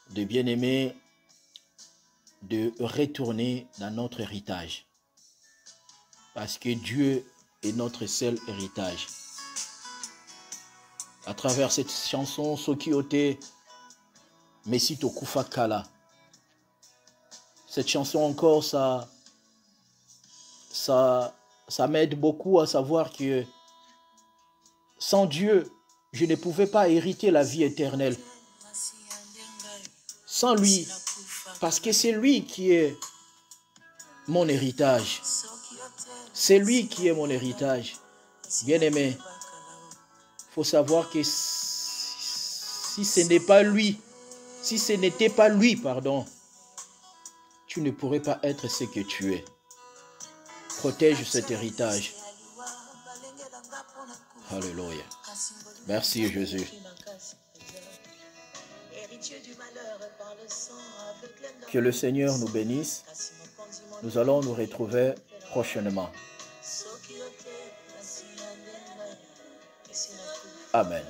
de bien-aimés de retourner dans notre héritage, parce que Dieu est notre seul héritage. À travers cette chanson, Sokiote Mesito Kufakala, cette chanson encore, ça m'aide beaucoup à savoir que sans Dieu, je ne pouvais pas hériter la vie éternelle. Sans lui, parce que c'est lui qui est mon héritage. C'est lui qui est mon héritage. Bien-aimé, il faut savoir que si ce n'est pas lui, si ce n'était pas lui, pardon, tu ne pourrais pas être ce que tu es. Protège cet héritage. Alléluia. Merci Jésus. Que le Seigneur nous bénisse. Nous allons nous retrouver prochainement. Amen.